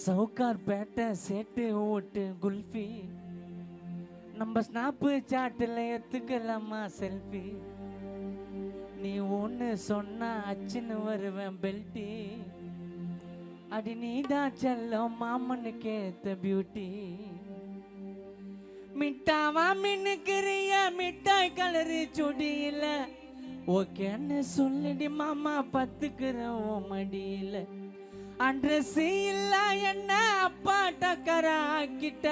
சவுக்கார் பேட்டை சேட்டு ஓட்டு குல்ஃபி நம்ம ஸ்னாப்பு சாட்டில் எடுத்துக்கலாமா செல்ஃபி நீ ஒன்று சொன்னா அச்சுன்னு வருவேன் பெல்ட்டி அடி நீதான் செல்லம் மாமனுக்கு ஏத்த பியூட்டி மிட்டாவா மின்னுக்கிறிய மிட்டாய் கலரு சுடியில ஓகேன்னு சொல்லிடி மாமா பத்துக்கிறோம் மடியில அட்ரஸ் இல்ல என்ன அப்பா டக்கர ஆக்கிட்ட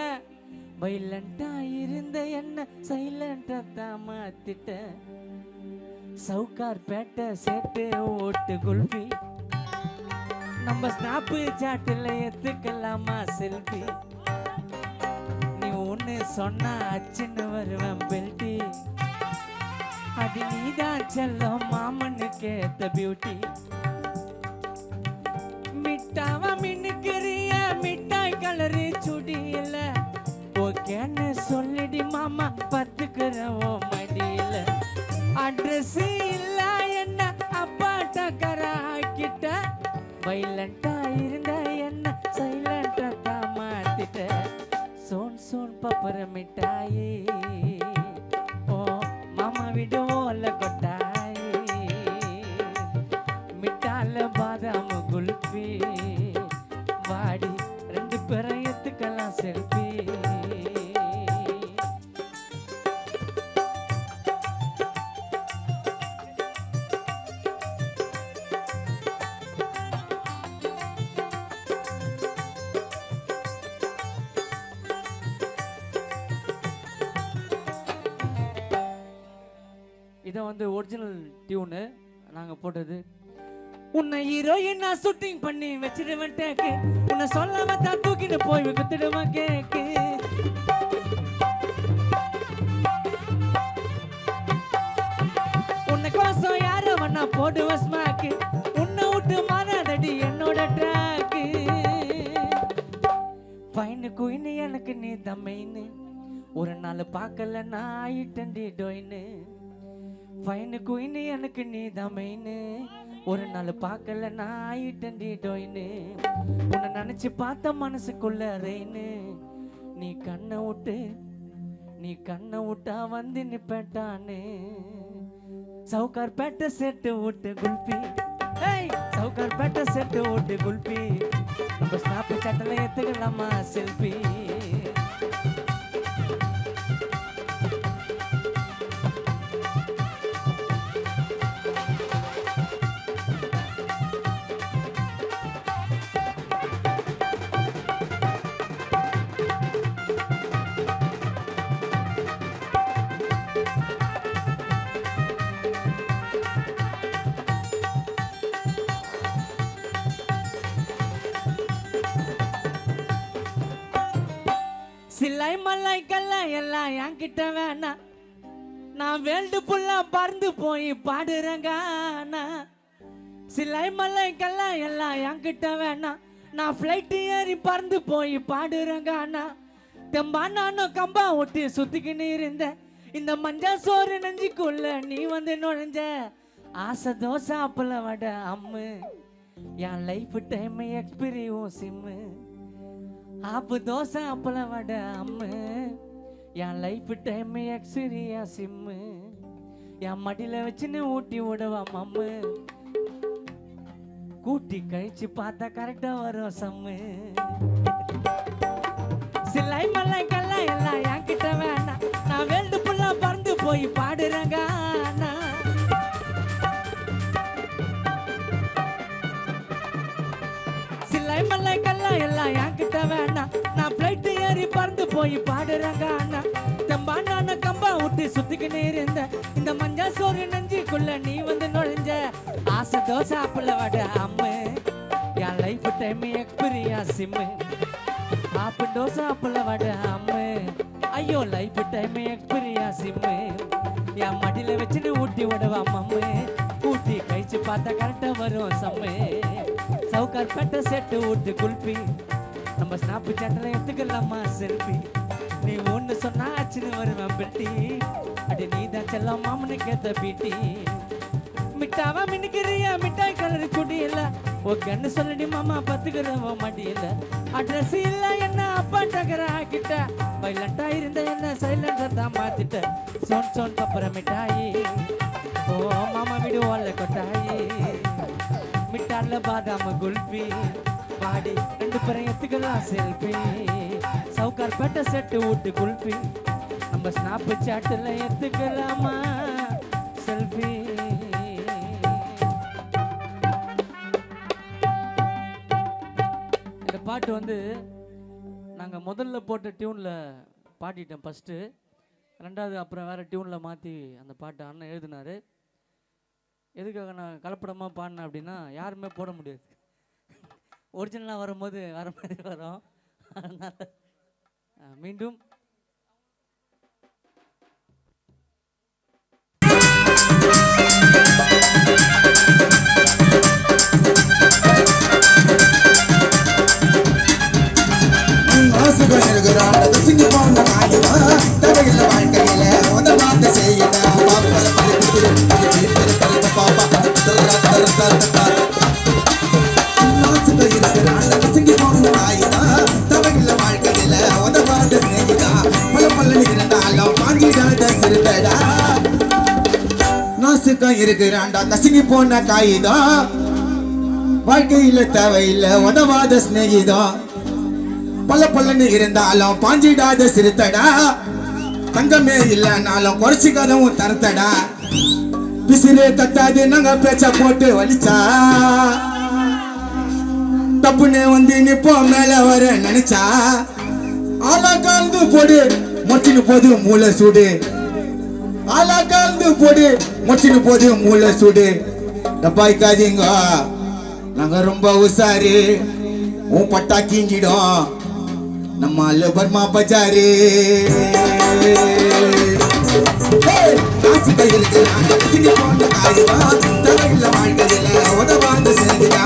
வைலண்டா இருந்த என்ன சைலண்டா தான் மாத்திட்ட சவுக்கார் பேட்டை சேட்டு ஓட்டு குல்ஃபி நம்ம ஸ்னாப்பு சாட்டில் எடுத்துக்கலாமா செல்ஃபி நீ ஒன்று சொன்னா அச்சுன்னு வருவேன் பெல்ட்டி அது நீதான் செல்லம் மாமனுக்கு ஏத்த பியூட்டி மிட்டாவா மின்னுக்கிறிய மிட்டாய் கலரு சுடியில ஓகேன்னு சொல்லிடி மாமா பத்துக்கிறவோ மடியில அட்ரஸ் இல்ல என்ன அப்பா டக்கர ஆக்கிட்ட வைலண்டா இருந்த என்ன சைலண்டா தான் மாத்திட்ட சோன் சோன் பப்பர மிட்டாயே ஓ மாமா விடுவோல கொட்டாயே மிட்டால பாதாம் குல்ஃபி வாடி ரெண்டு பேரும் எத்துக்கலாம் செல்ஃபி இதை வந்து ஒரிஜினல் டியூனு நாங்கள் போட்டது உன்னை ஹீரோயின் நான் ஷூட்டிங் பண்ணி வச்சிடுவேன் டேக்கு உன்னை சொல்லாம தான் தூக்கிட்டு போய் குத்துடுவேன் கேக்கு உன்னை கோசம் யாரோ வேணா போடுவேன் ஸ்மாக்கு உன்னை விட்டு மாறாதடி என்னோட ட்ராக்கு ஃபைனு குயின்னு எனக்கு நீ தம்மைன்னு ஒரு நாள் பார்க்கல நான் ஆயிட்டண்டி டொயின்னு ஃபைனு குயின்னு எனக்கு நீ தமைன்னு ஒரு நாள் பார்க்கல நான் ஆயிட்டண்டி டொயின்னு உன்னை நினைச்சு பார்த்த மனசுக்குள்ள ரெயின்னு நீ கண்ணை விட்டா வந்து நிப்பட்டான்னு சவுக்கார் பேட்டை செட்டு ஓட்டு குல்ஃபி சவுக்கார் பேட்டை செட்டு ஓட்டு குல்ஃபி நம்ம ஸ்னாப்பு சட்டில் எடுத்துக்கலாமா செல்ஃபி சிலை மலைக்கெல்லாம் எல்லாம் என்கிட்ட வேணாம் நான் வேல்டு புல்லா பறந்து போய் பாடுறேங்க சிலை மலைக்கெல்லாம் எல்லாம் என்கிட்ட வேணாம் நான் ஃப்ளைட்டு ஏறி பறந்து போய் பாடுறேங்க தெம்பா நானும் கம்பா ஒட்டி சுத்திக்கின்னு இருந்தேன் இந்த மஞ்சள் சோறு நெஞ்சுக்குள்ள நீ வந்து நுழைஞ்ச ஆசை தோசை அப்பல வட அம்மு என் லைஃப் டைம் எக்ஸ்பீரியன்ஸ் சிம்மு ஆப்பு தோசை அப்பல வட அம்மு என் லைஃப் டைம் எக்ஸ்பீரியா சிம்மு என் மடியில வச்சுன்னு ஊட்டி விடுவா மம்மு கூட்டி கழிச்சு பார்த்தா கரெக்டா வரும் சம்மு சிலை மலைக்கெல்லாம் எல்லாம் என்கிட்ட வேணாம் நான் வேல்டு புல்லா பறந்து போய் பாடுறேங்க சிலை மலைக்கெல்லாம் எல்லாம் என்கிட்ட வேணாம் நான் பிளைட்டு ஏறி பறந்து போய் பாடுறேங்க தெம்பா நான கம்பா விட்டு சுத்திக்கின்னு இருந்த இந்த மஞ்சா சோறு நெஞ்சுக்குள்ள நீ வந்து நுழைஞ்ச ஆசை தோசை அப்பல வட அம்மு என் லைஃப் டைம் எக்ஸ்பீரியா சிம்மு ஆப்பு தோசை அப்பல வட அம்மு ஐயோ லைஃப் டைம் எக்ஸ்பீரியா சிம்மு என் மடியில வச்சுன்னு ஊட்டி விடுவா மம்மு ஊட்டி கழிச்சு பார்த்தா கரெக்டா வரும் சம்மு சவுக்கார் பேட்டை செட்டு ஊட்டு குல்ஃபி நம்ம ஸ்னாப்பு சாட்டில் எடுத்துக்கலாமா செல்ஃபி நீ ஒன்று சொன்னா ஆச்சுன்னு வருவேன் பெட்டி அடி நீ தான் செல்லம் மாமனுக்கு ஏத்த பீட்டி மிட்டாவா மின்னுக்கிறியா மிட்டாய் கலர் குடி இல்ல ஓகேன்னு சொல்லடி மாமா பத்துக்கிறவ மடியில அட்ரஸ் இல்ல என்ன அப்பா டகர ஆக்கிட்ட வைலண்டா இருந்த என்ன சைலண்டா தான் மாத்திட்ட சோன் சோன் பப்பர மிட்டாயி ஓ மாமா வீடு ஓல்ல கொட்டாயி மிட்டார்ல பாதாம குல்பி பாடி ரெண்டு பேரும் எத்துக்கலாம் செல்ஃபி சவுக்கார் பேட்ட செட்டு ஊட்டு குல்பி நம்ம ஸ்னாப் சாட்டில் எத்துக்கலாமா செல்ஃபி. இந்த பாட்டு வந்து நாங்கள் முதல்ல போட்ட டியூனில் பாடிட்டேன் ஃபஸ்ட்டு, ரெண்டாவது அப்புறம் வேறு டியூனில் மாற்றி அந்த பாட்டை அண்ணன் எழுதினார். எதுக்காக நான் கலப்படமாக பாடினேன் அப்படின்னா யாருமே போட முடியாது, ஒரிஜினலாக வரும்போது வேறு மாதிரி வரும். அதனால் மீண்டும் இருக்கிறாண்டா கசிங்கி போன காகிதம் வாழ்க்கையில தேவையில்லை உதவாத சிநேகிதம் பல பல்லன்னு இருந்தாலும் பாஞ்சிடாத சிறுத்தடா தங்கமே இல்லைனாலும் குறைச்சிக்காதவும் தரத்தடா பிசிறு கத்தாது நாங்க பேச்ச போட்டு வலிச்சா தப்புன்னு வந்து நிப்போ மேல வர நினைச்சா ஆளா காந்து போடு மொச்சின்னு போது மூளை சூடு ஆளா காந்து போடு மொச்சின்னு போது மூளை சூடு டப்பாய்க்காதீங்க நாங்க ரொம்ப உசாரி உன் பட்டா கீஞ்சிடும் நம்ம பர்மா பஜாரி தலையில வாழ்க்கையில உதவாந்து சேர்ந்துடா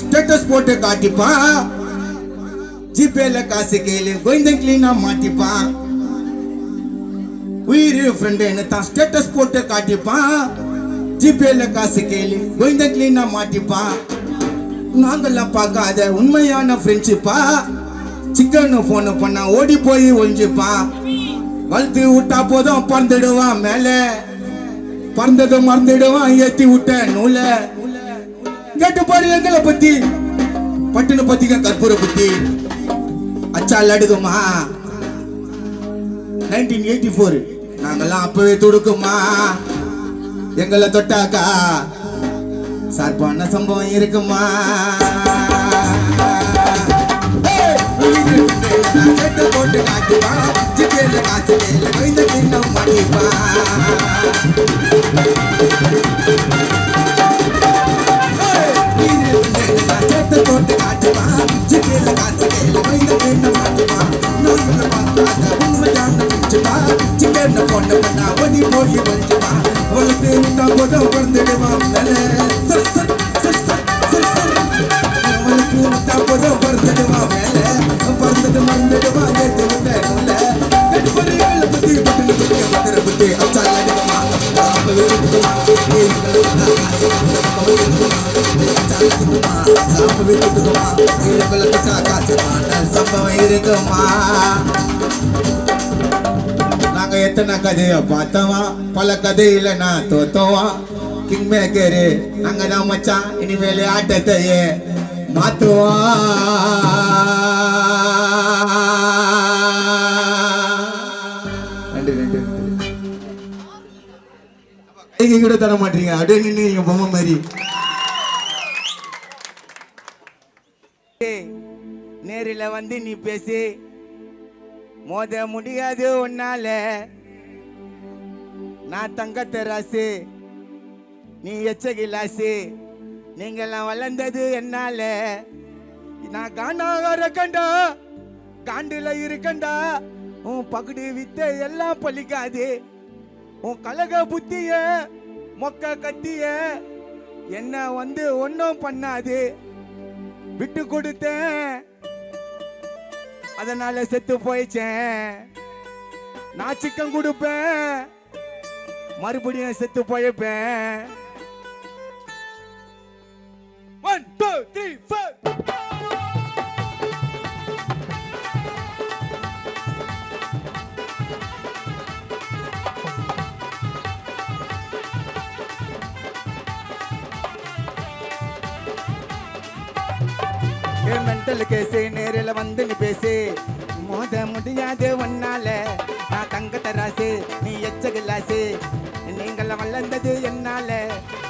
ஸ்டேட்டஸ் போட்டு காட்டிப்பா ஜிபேல காசு கேளு கோவிந்தன் கிளீனா மாட்டிப்பா உயிர் ஃப்ரெண்ட் என்ன தான் ஸ்டேட்டஸ் போட்டு காட்டிப்பா ஜிபேல காசு கேளு கோவிந்தன் கிளீனா மாட்டிப்பா நாங்கெல்லாம் பார்க்காத உண்மையான ஃப்ரெண்ட்ஷிப்பா சிக்கன் போன் பண்ணா ஓடி போய் ஒழிஞ்சுப்பா வளர்த்து விட்டா போதும் பறந்துடுவான் மேல பறந்ததும் மறந்துடுவான் ஏத்தி விட்ட நூல கேட்டு பாரு எங்களை பத்தி பட்டுன்னு பத்திக்க கற்பூர புத்தி அச்சால் அடுக்குமா 1984 நாங்கெல்லாம் அப்பவே துடுக்குமா எங்களை தொட்டாக்கா சார்பான சம்பவம் இருக்குமா போட்டு காட்டுவா ஜிபேல காசு இந்த கிண்ணம் மாட்டிப்பா போட்டு காட்டுவா ஜிபேல காசு இந்த கிண்ணம் மாட்டிப்பா உண்மையான பிடிச்சுப்பா சிக்கன் போட்டு பண்ணா ஒடி போய் வலிச்சுப்பா வளர்த்து விட்டா போதும் பிறந்துடுவா வளர்த்து விட்டா போதும் பிறந்துடுவா மேல பறந்தது மறந்துடுவா ஏத்து விட்ட நூல கட்டுப்படி வேலை புத்தி பட்டு பத்திர புத்தி அச்சால் அடிக்குமா காப்பு வீட்டுக்குமா இருக்குமா நாங்க எத்தனை கதைய பார்த்தவா பல கதையில நான் தோத்தவா கிங் மேக்கரு நாங்க தான் மச்சான் இனிமேல் ஆட்டத்தையே மாத்துவா நன்றி நன்றி கைக்கு கூட தர மாட்டீங்க அப்படியே நின்று நீங்க பொம்மை மாதிரி நேரில் வந்து நீ பேசி மோத முடியாது உன்னால நான் தங்கத்தை ராசு நீ எச்ச கிலாசு நீங்கெல்லாம் வளர்ந்தது என்னால நான் காணாக கண்டா காண்டுல இருக்கண்டா உன் பகுடி வித்த எல்லாம் பலிக்காது உன் கலக புத்திய மொக்க கத்திய என்ன வந்து ஒன்றும் பண்ணாது விட்டு கொடுத்தேன் அதனால செத்து போயிச்சேன் நான் சிக்கன் கொடுப்பேன் மறுபடியும் செத்து போயப்பேன் 1 2 3 4 மென்டல் கேசு நேரில் வந்து நீ பேசு மோத முடியாது ஒன்னால நான் தங்க தராசு நீ எச்ச கிலாசு நீங்கள வளர்ந்தது என்னால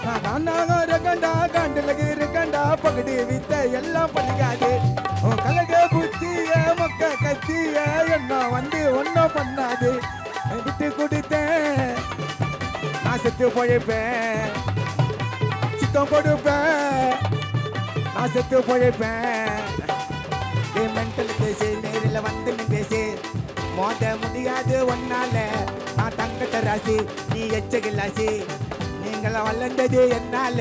நான் இருக்கண்டா காண்டுல இருக்கண்டா பகுடி வித்த எல்லாம் பண்ணிக்காது உன் கலக புத்திய மொக்க கத்திய என்ன வந்து ஒன்னும் பண்ணாது விட்டு கொடுத்தேன் நான் செத்து போயப்பேன் சித்தம் கொடுப்பேன் நான் செத்து போயப்பேன் மென்டல் பேசு நேரில் வந்து நீ பேசு மோத முடியாது ஒன்னால நான் தங்கத்தை ராசி நீ எச்ச கிலாசி நீங்கள வளர்ந்தது என்னால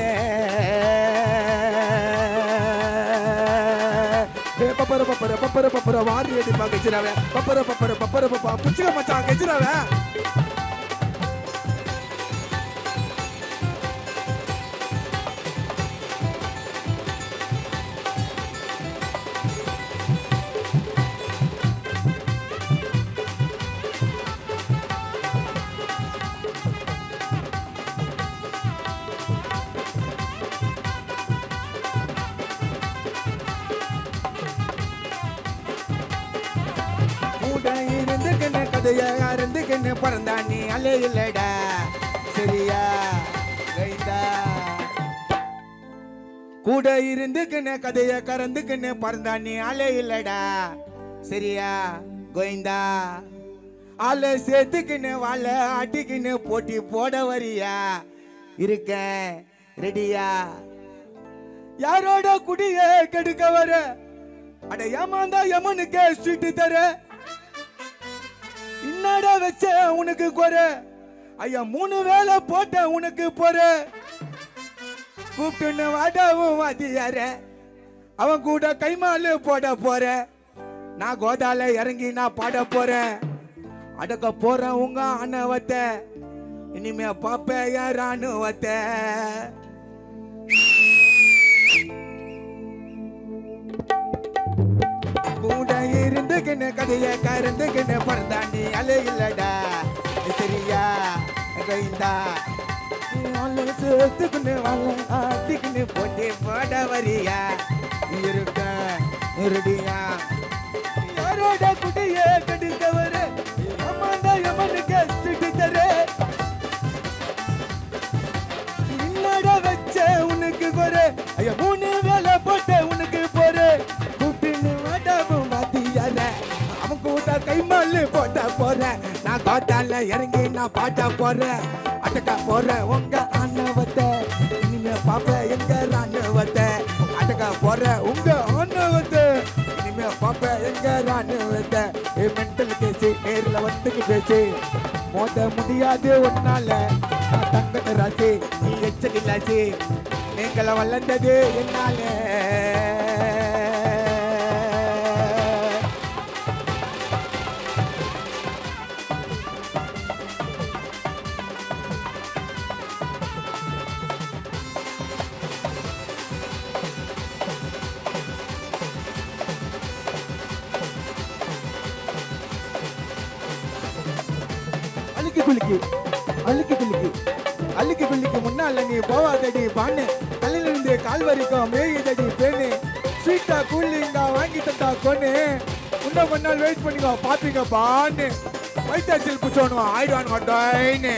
பப்பர பப்பர பப்பர பப்பர வாரி அடிப்பா கெச்சிராவ பப்பர பப்பர பப்பர பப்பா புச்சுக்க மச்சான் கெச்சிராவ இருந்துக்குன்னு பிறந்தா நீ அலே இல்லடா சரியா கைதா கூட இருந்துக்குன்னு கதைய கறந்துக்குன்னு பிறந்தா நீ அலே இல்லடா சரியா கோயிந்தா ஆளை சேர்த்துக்குன்னு வாழ அடிக்குன்னு போட்டி போட வரியா இருக்க ரெடியா யாரோட குடிய கெடுக்க வர அட ஏமாந்தா யமனுக்கே ஸ்வீட்டு தர என்னடா வச்ச உனக்கு குறை ஐயா 3 வேளை போட்ட உனக்கு போற கூப்பிட்டுன்னு வாடாவும் வாத்தியார அவன் கூட கைமாலு போட போற நான் கோதால இறங்கி நான் பாட போறேன் அடக்க போறேன் உங்க அண்ணவத்தை இனிமே பாப்ப யார் ராணுவத்தை கூட இருந்துக்கின்னு கதைய கறந்துக்கின்னு பிறந்தாண்டி அலே இல்லடா சரியா கைந்தா சேர்த்துக்கின்னு வாழ ஆட்டிக்கின்னு போட்டி போட வரியா இருக்க ரெடியா யாரோட குடிய கெடுக்கவர அம்மாண்டா யமனுக்கு சிட்டு தர என்னடா வச்ச உனக்கு குறை ஐயா 3 வேளை போட்ட உனக்கு போற அவன் கூட கைமாலு போட்ட போறேன் நான் கோட்டால இறங்கி நான் பாட்ட போறேன் அட்டக்கா போறேன் உங்க அண்ணவத்தை இனிமே பாப்ப எங்க ராணுவத்தை அட்டக்கா போறேன் உங்க அண்ணவத்தை இனிமே பாப்ப எங்க ராணுவத்தை மென்டல் கேசி நேரில் வந்துக்கு பேசி மோத முடியாது ஒன்னால நான் தங்கத்தை ராசி நீ எச்ச கிலாசி நீங்களை வளர்ந்தது என்னால அழுக்கி குலுக்கி அழுக்கி குலுக்கி அழுக்கி குலுக்கி முன்னால நீ போவாதடி பான்னு தலையிலிருந்து கால் வரைக்கும் மேயுதடி பேனு ஸ்வீட்டா கூலிங்கா வாங்கி தந்தா கொன்னு இன்னும் கொஞ்ச நாள் வெயிட் பண்ணிக்கோ பாப்பீங்க பான்னு வைத்தாச்சல் புச்சோனுவா ஆயிடுவான் மாட்டோன்னு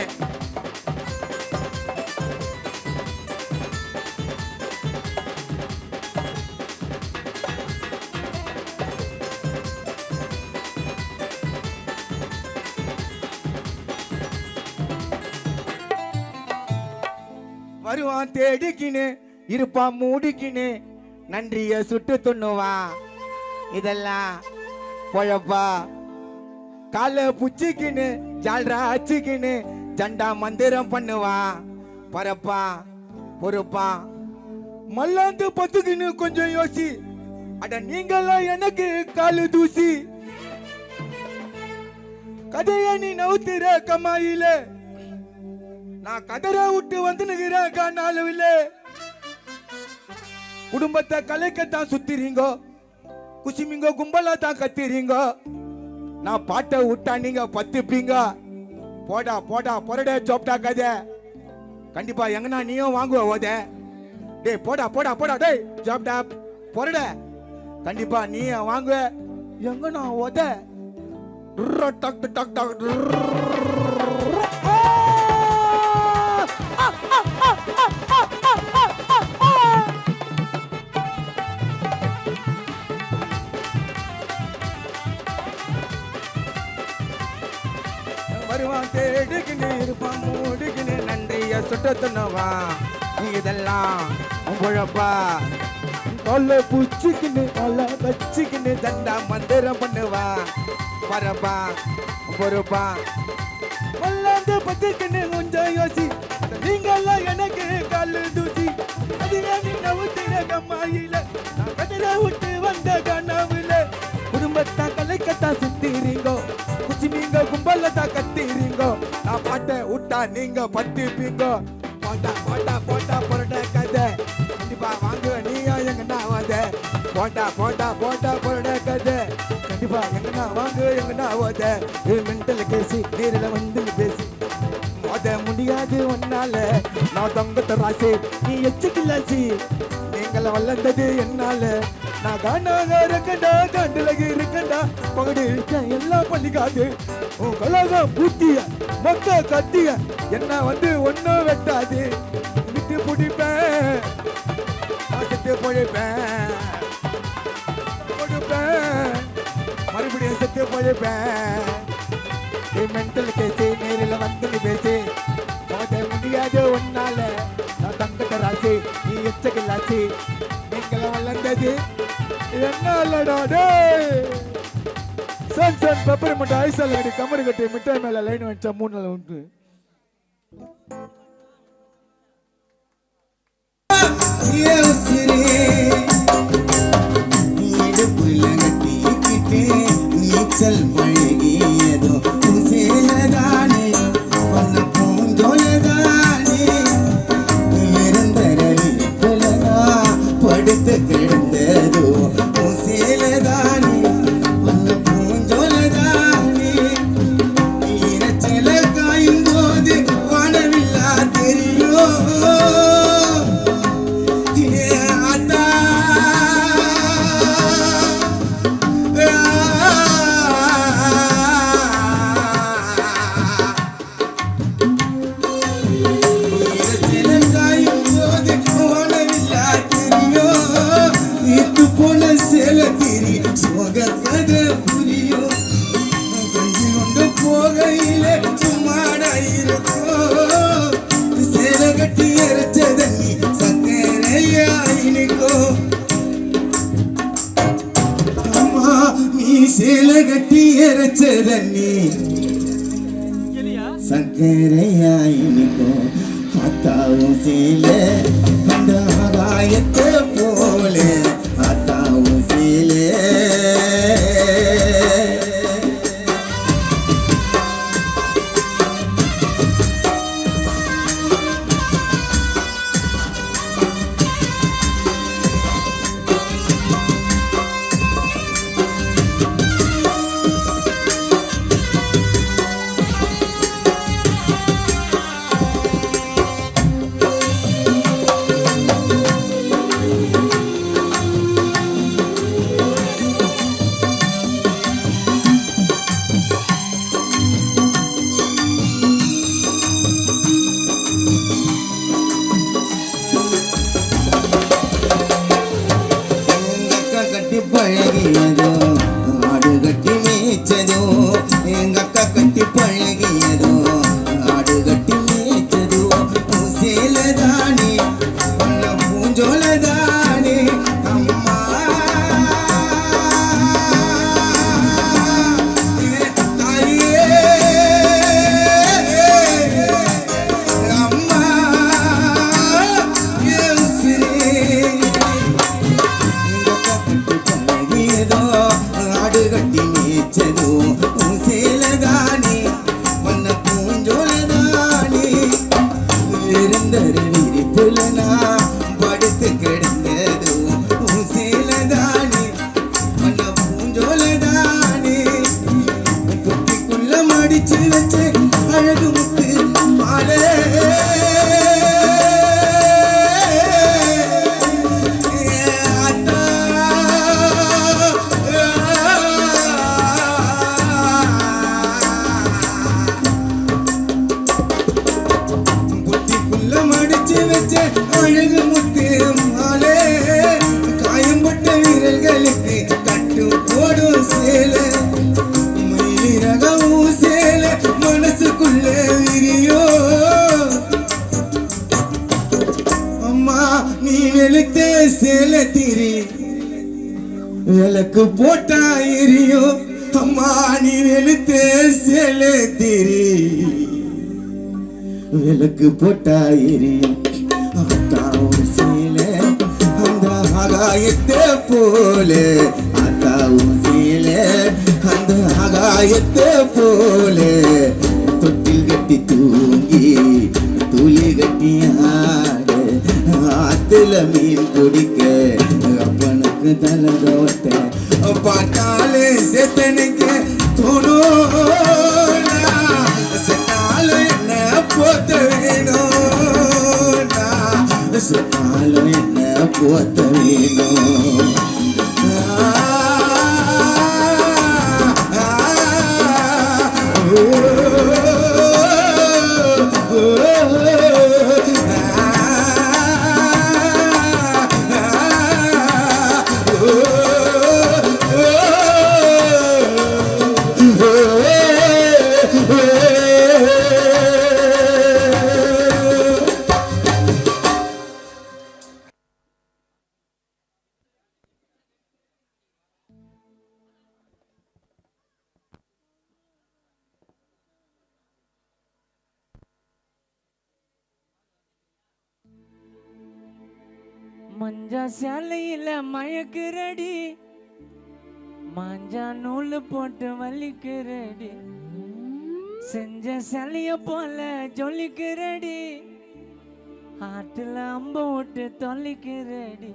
வருவான் தேடிக்கின்னு இருப்பான் மூடிக்கின்னு நன்றிய சுட்டு துண்ணுவான் இதெல்லாம் பொழப்பா காலை புச்சிக்கின்னு ஜால்ரா அச்சுக்கின்னு ஜண்டா மந்திரம் பண்ணுவான் பரப்பா பொறுப்பா மல்லாந்து பத்துக்கின்னு கொஞ்சம் யோசி அட நீங்களாம் எனக்கு காலு தூசி கதைய நீ நவுத்துற கமாயில நான் கதற விட்டு வந்து நிக்கிறேன் காணாலுவில்ல குடும்பத்தை கலைக்கத்தான் சுத்திரீங்கோ குசிமிங்கோ கும்பலா தான் கத்திரீங்கோ நான் பாட்டை விட்டா நீங்க பத்துப்பீங்க போடா போடா பொரட சோப்டா கதை கண்டிப்பா எங்கனா நீயும் வாங்குவ ஓத டேய் போடா போடா போடா டேய் ஜாப்டா பொரட கண்டிப்பா நீ வாங்குவ எங்கனா ஓத டக் டக் டக் வருவான் தேடுகின்னு இருப்பான் மூடுகின்னு நன்றிய சுட்டத்துனவா இதெல்லாம் உழப்பா கொல்ல பூச்சிக்கின்னு கொல்ல வச்சுக்கின்னு தண்டா மந்திரம் பண்ணுவா வரப்பா பொறுப்பா கொல்லாந்து பத்திக்கின்னு கொஞ்சம் யோசி நீங்கெல்லாம் எனக்கு காலு தூசி அதிக நீ நவுத்தின கம்மாயில நான் கதிர விட்டு வந்த கனவுல குடும்பத்தா கலைக்கத்தா சுத்திரீங்கோ குச்சிமீங்க கும்பலத்தா கத்திரீங்கோ நான் பாட்டை விட்டா நீங்க பத்திப்பீங்கோ போட்டா போட்டா போட்டா பொருட கதை கண்டிப்பா வாங்குவ நீயா எங்கண்ணா வாத போட்டா போட்டா போட்டா பொருட கதை கண்டிப்பா எங்கண்ணா வாங்குவ எங்கண்ணா வாத மென்டல் கேசி நேரில் வந்து பேசி மோத முடியாது ஒன்னால நான் தொங்கத்த ராசி நீ எச்சுக்கில்லாசி நீங்கள வளர்ந்தது என்னால நான் காணாக இருக்கண்டா கண்டுலகு இருக்கண்டா பகடு எல்லாம் பண்ணிக்காது உன் கலக பூத்திய மொக்க கத்திய என்ன வந்து ஒன்னும் வெட்டாது விட்டு பிடிப்பேன் நான் செத்து பொழைப்பேன் கொடுப்பேன் மறுபடியும் செத்து பொழைப்பேன் மென்டல் கேசி நேரில் வந்து பேசி மோத முடியாது ஒன்னால நான் தங்கத்த ராசி நீ எச்சகில்லாசி நீங்கள வளர்ந்தது என்னாலடா டேய் சன் சன் பெப்பர் மட்டும் ஐசால கட்டி கமரு கட்டி மிட்டாய் மேல லைன் வச்சா 3 நாள் உண்டு நீச்சல் பழகியதோ சேலதானே வந்த பூந்தோலதானே நிரந்தரவி புலனா படுத்து கிடந்ததோ சேலதானே வந்த பூந்தோலதானே ஈரச்சல காயும் போது வானவில்லா தெரியும் சேலகட்டி எரச்சதன்னி சக்கரையாயினிக்கோ அத்தாவும் சேல அந்த ஆகாயத்தை போல அத்தாவும் சேல சுந்தர விரிப்புல நான் படுத்து கிடந்ததும் உன் சேலதானே மன்ன பூஞ்சோலதானே பொட்டிக்குள்ள மடிச்சு வச்சு அழகு முத்து மாலை அழகு முத்து மாலே காயம்பட்ட வீரர்களுக்கு கட்டு போடும் சேல மயிலிறகவும் சேல மனசுக்குள்ள விரியோ அம்மா நீ வெளுத்த சேல திரி விளக்கு போட்டா எரியோ அம்மா நீ வெளுத்த சேல திரி விளக்கு போட்டா எரியும் அத்தாவும் சீல அந்த ஆகாயத்தை போல அத்தாவும் சீல அந்த ஆகாயத்தை போல தொட்டில் கட்டி தூங்கி துளி கட்டி ஆட ஆத்துல மீன் குடிக்க அப்பனுக்கு தலை தோட்ட பாட்டாலே செத்தனுக்கு தோணும் செத்தாலும் என்ன போத்த வேணும் சொன்னாலும் என்ன போத்த வேணும் மஞ்சா சேலையில மயக்குறடி மாஞ்சா நூல் போட்டு வலிக்குறடி செஞ்ச சேலைய போல ஜொலிக்குறடி ஆட்டுல அம்ப விட்டு தொல்லிக்குறடி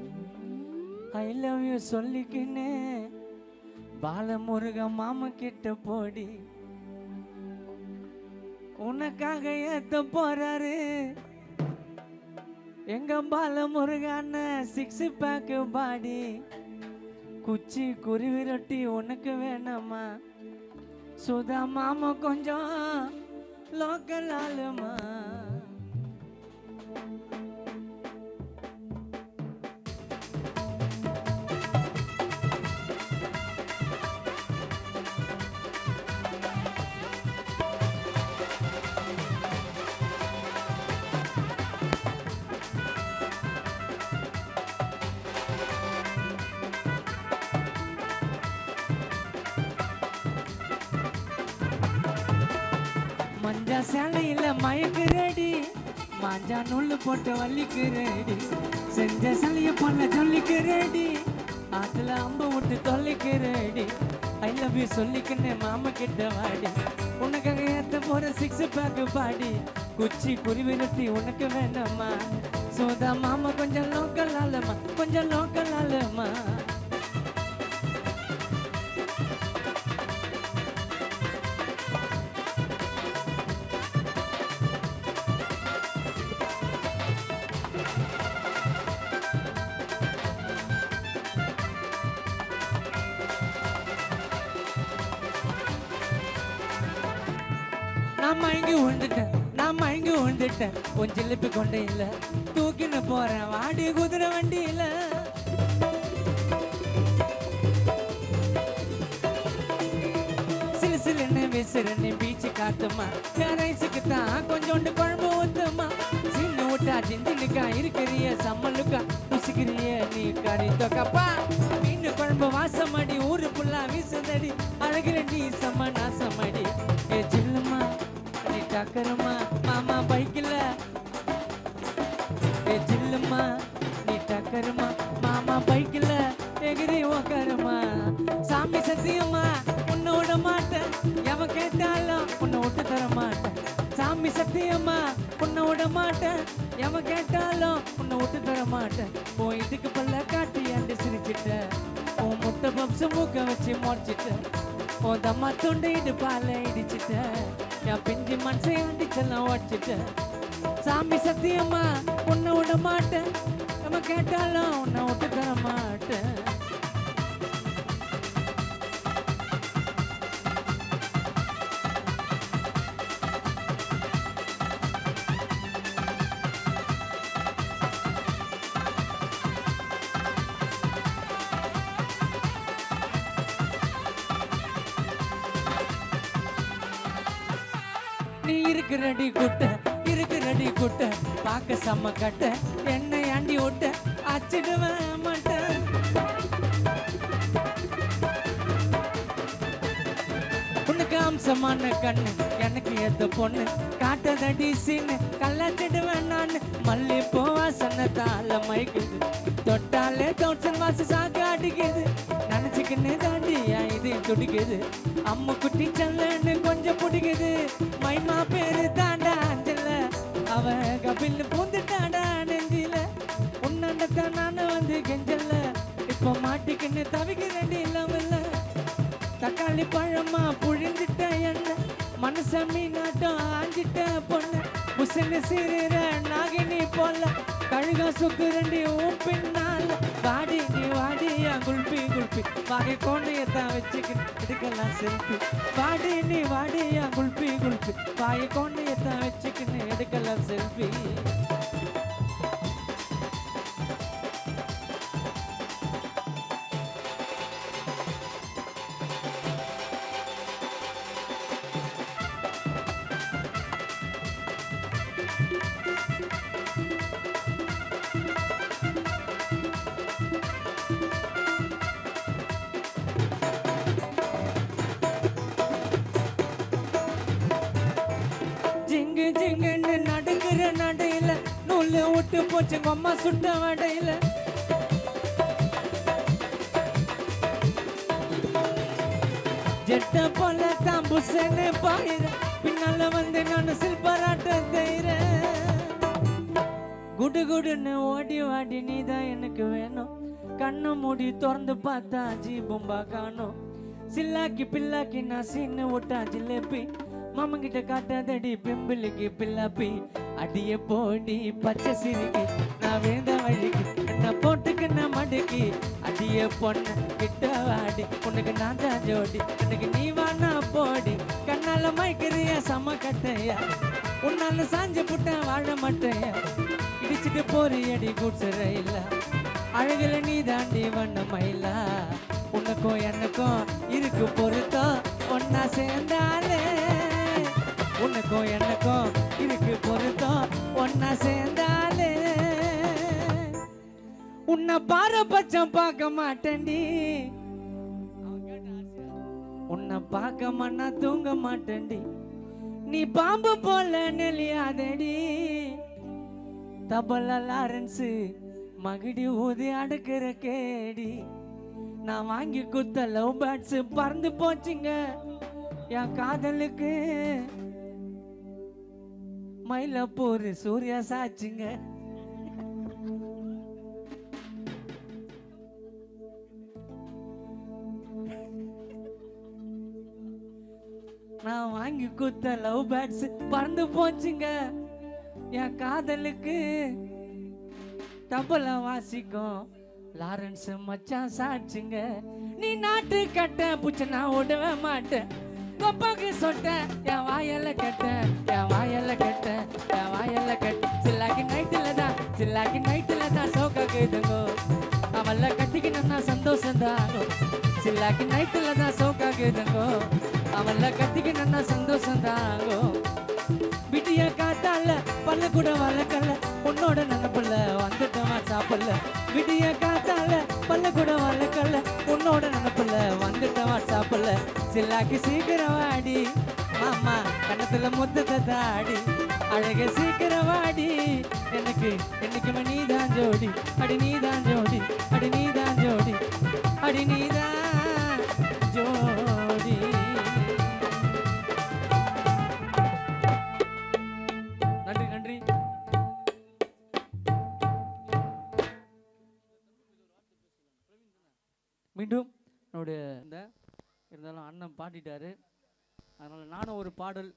ஐ லவ் யூ சொல்லிக்கினே பாலமுருக மாமா கிட்ட போடி உனக்காக ஏத்த போறாரு எங்க பாலமுருகான 6 பேக் பாடி குச்சி குருவி ரொட்டி உனக்கு வேணாமா சுதா மாமா கொஞ்சம் லோக்கல் ஆளுமா மஞ்சா சேலையில மயக்குறடி மாஞ்சா நூல் போட்டு வலிக்குறடி செஞ்ச சேலைய போல ஜொலிக்குறடி ஆத்துல அம்ப விட்டு தொல்லிக்குறடி ஐ லவ் யூ சொல்லிக்கின்னு மாமா கிட்ட வாடி உனக்காக ஏத்த போற 6 பேக் பாடி குச்சி குருவி ரொட்டி உனக்கு வேணாமா சோதா மாமா கொஞ்சம் லோக்கல் ஆளுமா கொஞ்சம் லோக்கல் ஆளுமா நான் மயங்கி விழுந்துட்டேன் உன் ஜிலிப்பி கொண்டே இல்ல தூக்கின்னு போறேன் வாடி குதிரை வண்டியில சிலு சிலுன்னு விசிறுன்னு பீச்சு காத்துமா ரைஸுக்கு தான் கொஞ்சோண்டு குழம்பு ஊத்துமா சின்ன விட்டா சிந்தினுக்கா இருக்கிறிய சம்மலுக்கா ருசிக்கிறிய நீ கறி தொக்கப்பா மீன் குழம்பு வாசமடி ஊரு புல்லா வீசுதடி அழகிற நீ சம்ம நாசமடி ஏ சில்லுமா நீ டக்கருமா மாமா பைக்கில் ஏ சில்லுமா நீ டக்கருமா மாமா பைக்கில் எகிரி உக்காருமா சாமி சத்தியமா உன்னை விட மாட்டேன் எவன் கேட்டாலும் உன்னை விட்டு தர மாட்டேன் சாமி சத்தியமா உன்னை விட மாட்டேன் எவன் கேட்டாலும் உன்னை விட்டு தர மாட்டேன் உன் இதுக்கு பல்ல காட்டி அண்டு சிரிச்சிட்ட உன் முட்டை பப்ஸ் மூக்க வச்சு முடிச்சிட்ட உன் தம்மா துண்டு இடுப்பால இடிச்சிட்ட என் பிஞ்சி மனசை அடிச்செல்லாம் உடச்சிட்ட சாமி சத்தியம்மா உன்னை விட மாட்டேன் எவன் கேட்டாலும் உன்னை விட்டு தர மாட்டேன் நீ இருக்கிறடி குட்ட பார்க்க செம்ம கட்ட என்னை ஆண்டி விட்ட அச்சிடுவேன் மாட்டேன் உனக்கு அம்சமான கண்ணு எனக்கு எந்த பொண்ணு காட்டதடி சீனு கல்லாச்சிடுவேன் நான் மல்லிப்பூ வாசனத்தால மைக்குது தொட்டாலே தௌசண்ட் வாசம் சாக அடிக்குது நினைச்சுக்கின்னு தாண்டியா இது துடிக்குது அம்மா குட்டி செல்லன்னு கொஞ்சம் பிடிக்குது மைமா பேரு தாண்டா அஞ்சல அவ கபில் பூந்துட்டாடா நெஞ்சில உன்னண்டத்தான் நானும் வந்து கெஞ்சல இப்ப மாட்டிக்கின்னு தவிக்கிறேன் இல்லாமல்ல தக்காளி பழமா புழிஞ்சிட்ட என்ன மனச மீனாட்டம் ஆஞ்சிட்ட பொண்ணு புசன்னு சிறுற நாகினி போல கழுகா சுக்குரண்டி உன் பின்னால வாடி நீ வாடியா குல்பி வாகை கோண்டையத்தான் வச்சுக்கிட்டு எடுக்கலாம் செல்ஃபி வாடி நீ வாடியா குல்பி வாகை கோண்டையத்தான் வச்சுக்கின்னு எடுக்கலாம் செல்ஃபி ஜிங்கு ஜிங்குன்னு நடுங்குற நடையில நூல்ல விட்டு போச்சு அம்மா சுட்ட வடையில ஜெட்ட போல தான் புசன்னு பாயிர பின்னால வந்து நான் சில்பராட்ட தெய்ற குடு குடுன்னு ஓடி வாடி நீதான் எனக்கு வேணும் கண்ணை மூடி திறந்து பார்த்தா ஜீபும்பா காணும் சில்லாக்கி பில்லாக்கி நான் சீன்னு விட்டா ஜிலேபி மாமங்கிட்ட காட்டாதடி பிம்பிளுக்கு பில்லாப்பி அடிய போடி பச்சை சிரிக்கி நான் வேந்த வழிக்கு என்ன போட்டுக்கு நான் மடுக்கி அடிய பொண்ணு கிட்ட வாடி உனக்கு நான் தான் ஜோடி எனக்கு நீ வானா போடி கண்ணால மயக்கிறியா சம கட்டையா உன்னால சாஞ்சு புட்டேன் வாழ மாட்டேயா இடிச்சுட்டு போறியடி கூட்ஸ் ரயில்ல அழகுல நீ தாண்டி வண்ண மயிலா உனக்கும் எனக்கும் இருக்கு பொருத்தம் ஒன்னா சேர்ந்தாலே உனக்கும் எனக்கும் இருக்கு பொருத்தம் ஒன்னா சேர்ந்தாலே உன்னை பாரபட்சம் பார்க்க மாட்டேன்டி உன்னை பார்க்க மண்ணா தூங்க மாட்டேன்டி நீ பாம்பு போல நெளியாதடி தபல லாரன்ஸ் மகிடி ஊதி அடுக்கிற கேடி நான் வாங்கி குத்த லவ் பேர்ட்ஸ் பறந்து போச்சுங்க என் காதலுக்கு மயிலப்பூர் சூர்யா சாச்சுங்க நான் வாங்கி குத்த லவ் பேர்ட்ஸ் பறந்து போச்சுங்க என் காதலுக்கு தபலா வாசிக்கும் லாரன்ஸ் மச்சான் சாட்சிங்க நீ நாட்டு கட்ட புச்ச நான் விடவே மாட்டேன் கொப்பாக்கு சொட்ட என் வாயல்ல கட்ட என் வாயல்ல கட்ட என் வாயல்ல கட்ட சில்லாக்கி நைட்டுல தான் சோக்கா கேதுங்கோ அவள கட்டிக்கினா சந்தோஷம் தானோ சில்லாக்கி நைட்டுல தான் சோக்கா கேதுங்கோ அவள கட்டிக்கினா சந்தோஷம் தாங்கோ விடிய காத்தால பல்ல கூட வளர்க்கல உன்னோட நினப்புல வந்துட்டோமா சாப்பிடல விடிய காத்தால பல்ல கூட வளர்க்கல உன்னோட நினப்புல வந்துட்டோமா சாப்பிடல சில்லாக்கி சீக்கிரம் வாடி மாமா கண்ணத்துல முத்தத்தை தாடி அழக சீக்கிரம் வாடி எனக்கு என்னைக்குமே நீதான் ஜோடி அடி நீதான் ஜோடி அடி நீதான் ஜோடி அடி நீதான் ஜோடி. நன்றி நன்றி. மீண்டும் என்னுடைய இந்த இருந்தாலும் அண்ணன் பாடிட்டாரு. அதனால் நானும் ஒரு பாடல்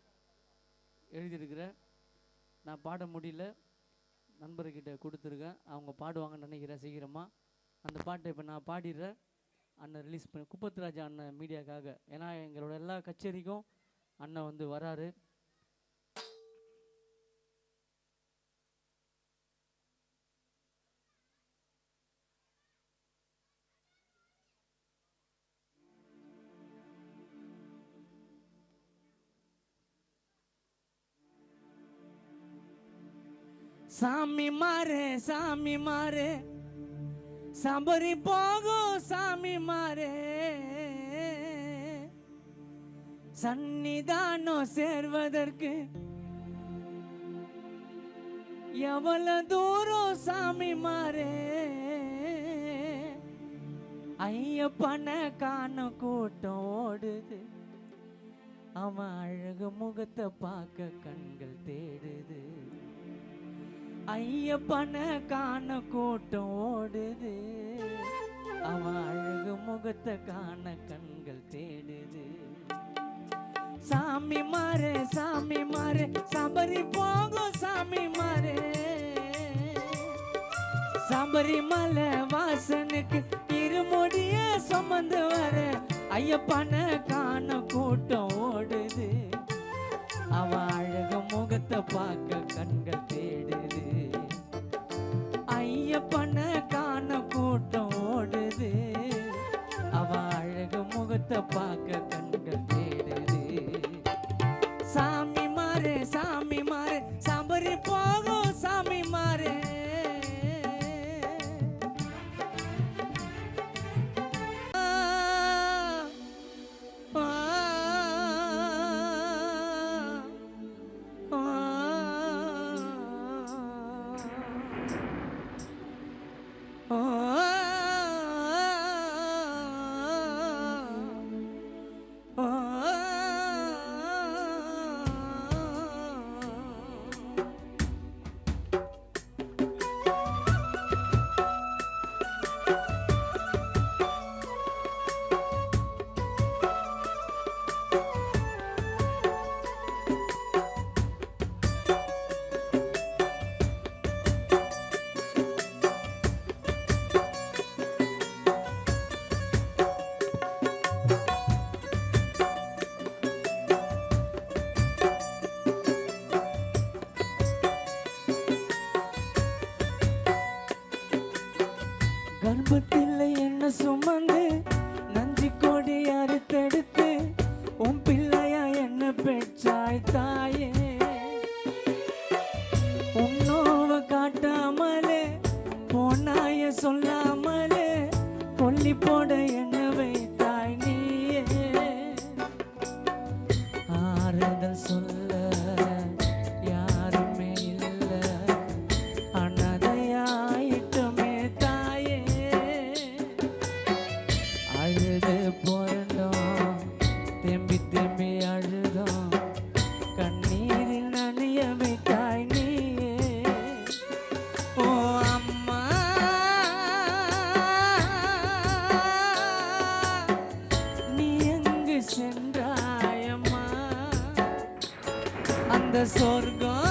எழுதியிருக்கிறேன். நான் பாட முடியல, நண்பர்கிட்ட கொடுத்துருக்கேன். அவங்க பாடுவாங்கன்னு நினைக்கிறேன் சீக்கிரமாக. அந்த பாட்டை இப்போ நான் பாடிடுறேன். அண்ணன் ரிலீஸ் பண்ணி குப்பத்ராஜா அண்ணன் மீடியாக்காக. ஏன்னா எங்களோட எல்லா கச்சேரிக்கும் அண்ணன் வந்து வராரு. சாமி மாறு சபரி போகும் சாமி மாறு சன்னிதானம் சேர்வதற்கு எவ்வளவு தூரம் சாமி மாறு ஐயப்பன காண கூட்டம் ஓடுது அவன் அழகு முகத்தை பார்க்க கண்கள் தேடுது ஐயப்பன காண கூட்டம் ஓடுது அவன் அழகு முகத்தை காண கண்கள் தேடுது சாமி மாறு சபரி போகும் சாமி மாறு சபரிமலை வாசனுக்கு இருமுடிய சுமந்து வர ஐயப்பன காண கூட்டம் ஓடுது அவன் அழகு முகத்தை பார்க்க கண்கள் தேடுது ஐயப்பன காண கூட்டம் ஓடுது அவன் அழகு முகத்தை பார்க்க கண்கள் தேடுது சாமி மாறு சபரி போகும் சாமி மாறு கர்ப்பத்தில் என்ன சுமந்து நஞ்சு கொடி அறுத்தெடுத்து உன் பிள்ளையா என்ன பெற்றாய் தாயே உன்னோவ காட்டாமலே போனாய சொல்லாமலே கொல்லி போட என்ன வைத்தாய் நீயே ஆறுதல் சொல்ல யாருமே இல்லை அனதையாயிட்டுமே தாயே அழுது போறோம் தேம்பி தேம்பி அழுதோம் கண்ணீரில் நனைய வைத்தாய் நீயே ஓ அம்மா நீ எங்கு சென்றாயம்மா அந்த சொர்க்கம்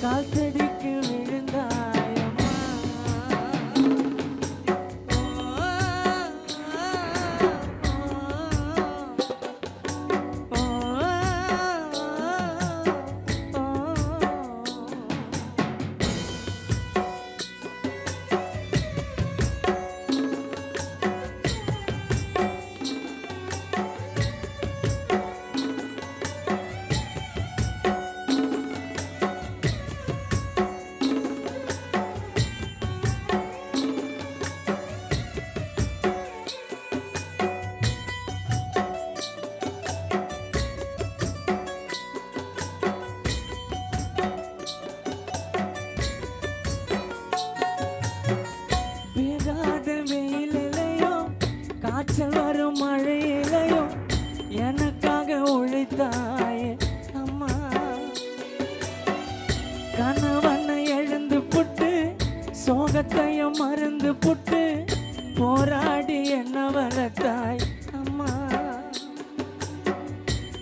காத்தடிக்கு விழுந்தாயம்மா வேகாத வெயிலையும் காய்ச்சல் வரும் மழையிலையும் எனக்காக உழைத்தாயே அம்மா கணவனை எழுந்து புட்டு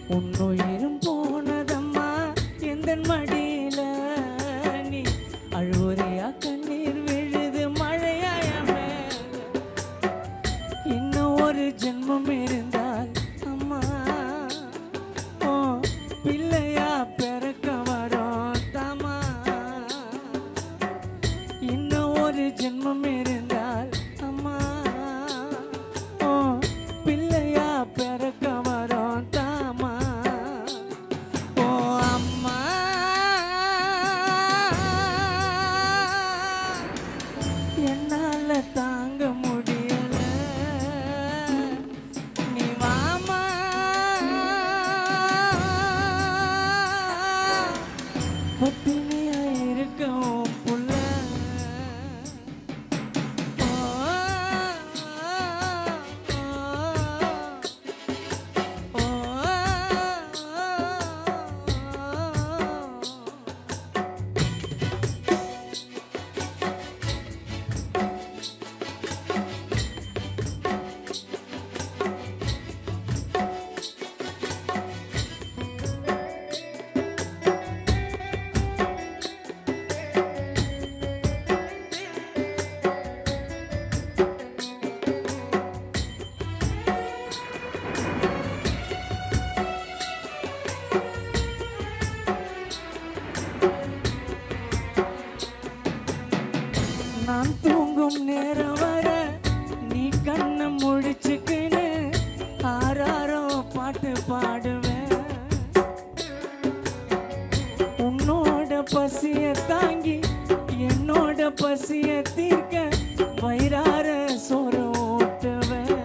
உன்னுயிரும் போனதம்மா எந்த மடியில நீ அழுவுறியா கண்ணீர் விழுது மழையாய மேல இன்னும் ஒரு ஜென்மம் இருந்தால் அம்மா ஓ பிள்ளையா பிறக்க வரோம் தாமா இன்னும் ஒரு ஜென்மம் இருந்தால் அம்மா ஓ பிள்ளையா பிறக்க வரோம் தாமா ஓ அம்மா என்னால தாங்க முடியல நீ வாமா பட்டினியா இருக்கவும் புள்ள நான் தூங்கும் நேரம் வர நீ கண்ணை முழிச்சுக்கின்னு ஆறாரோ பாட்டு பாடுவேன் உன்னோட பசிய தாங்கி என்னோட பசிய தீர்க்க வயிறார சோறு ஊட்டுவேன்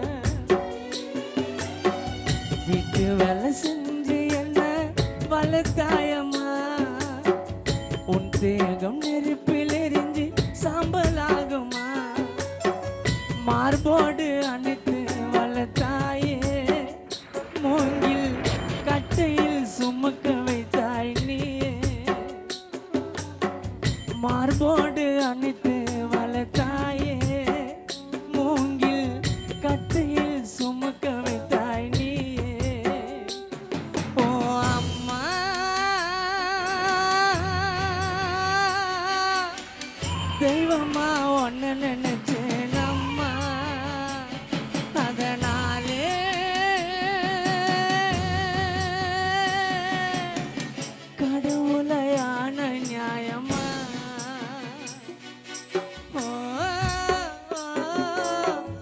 வீட்டு வேலை செஞ்சு என்ன வளர்த்தாயம்மா உன் தேகம் நெருப்பில் எரிஞ்சு சாம்பலாகுமா மார்போடு அணைத்து வளர்த்தாயே மூங்கில் கட்டையில் சுமக்க வைத்தாய் நீயே மார்போடு அணைத்து வளர்த்தாயே மூங்கில் கட்டையில் சுமக்க வைத்தாய் நீயே ஓ அம்மா தெய்வமா ஒன்னு நினைச்சேன் அம்மா அதனாலே கடவுளையான நியாயமா ஓ, ஓ,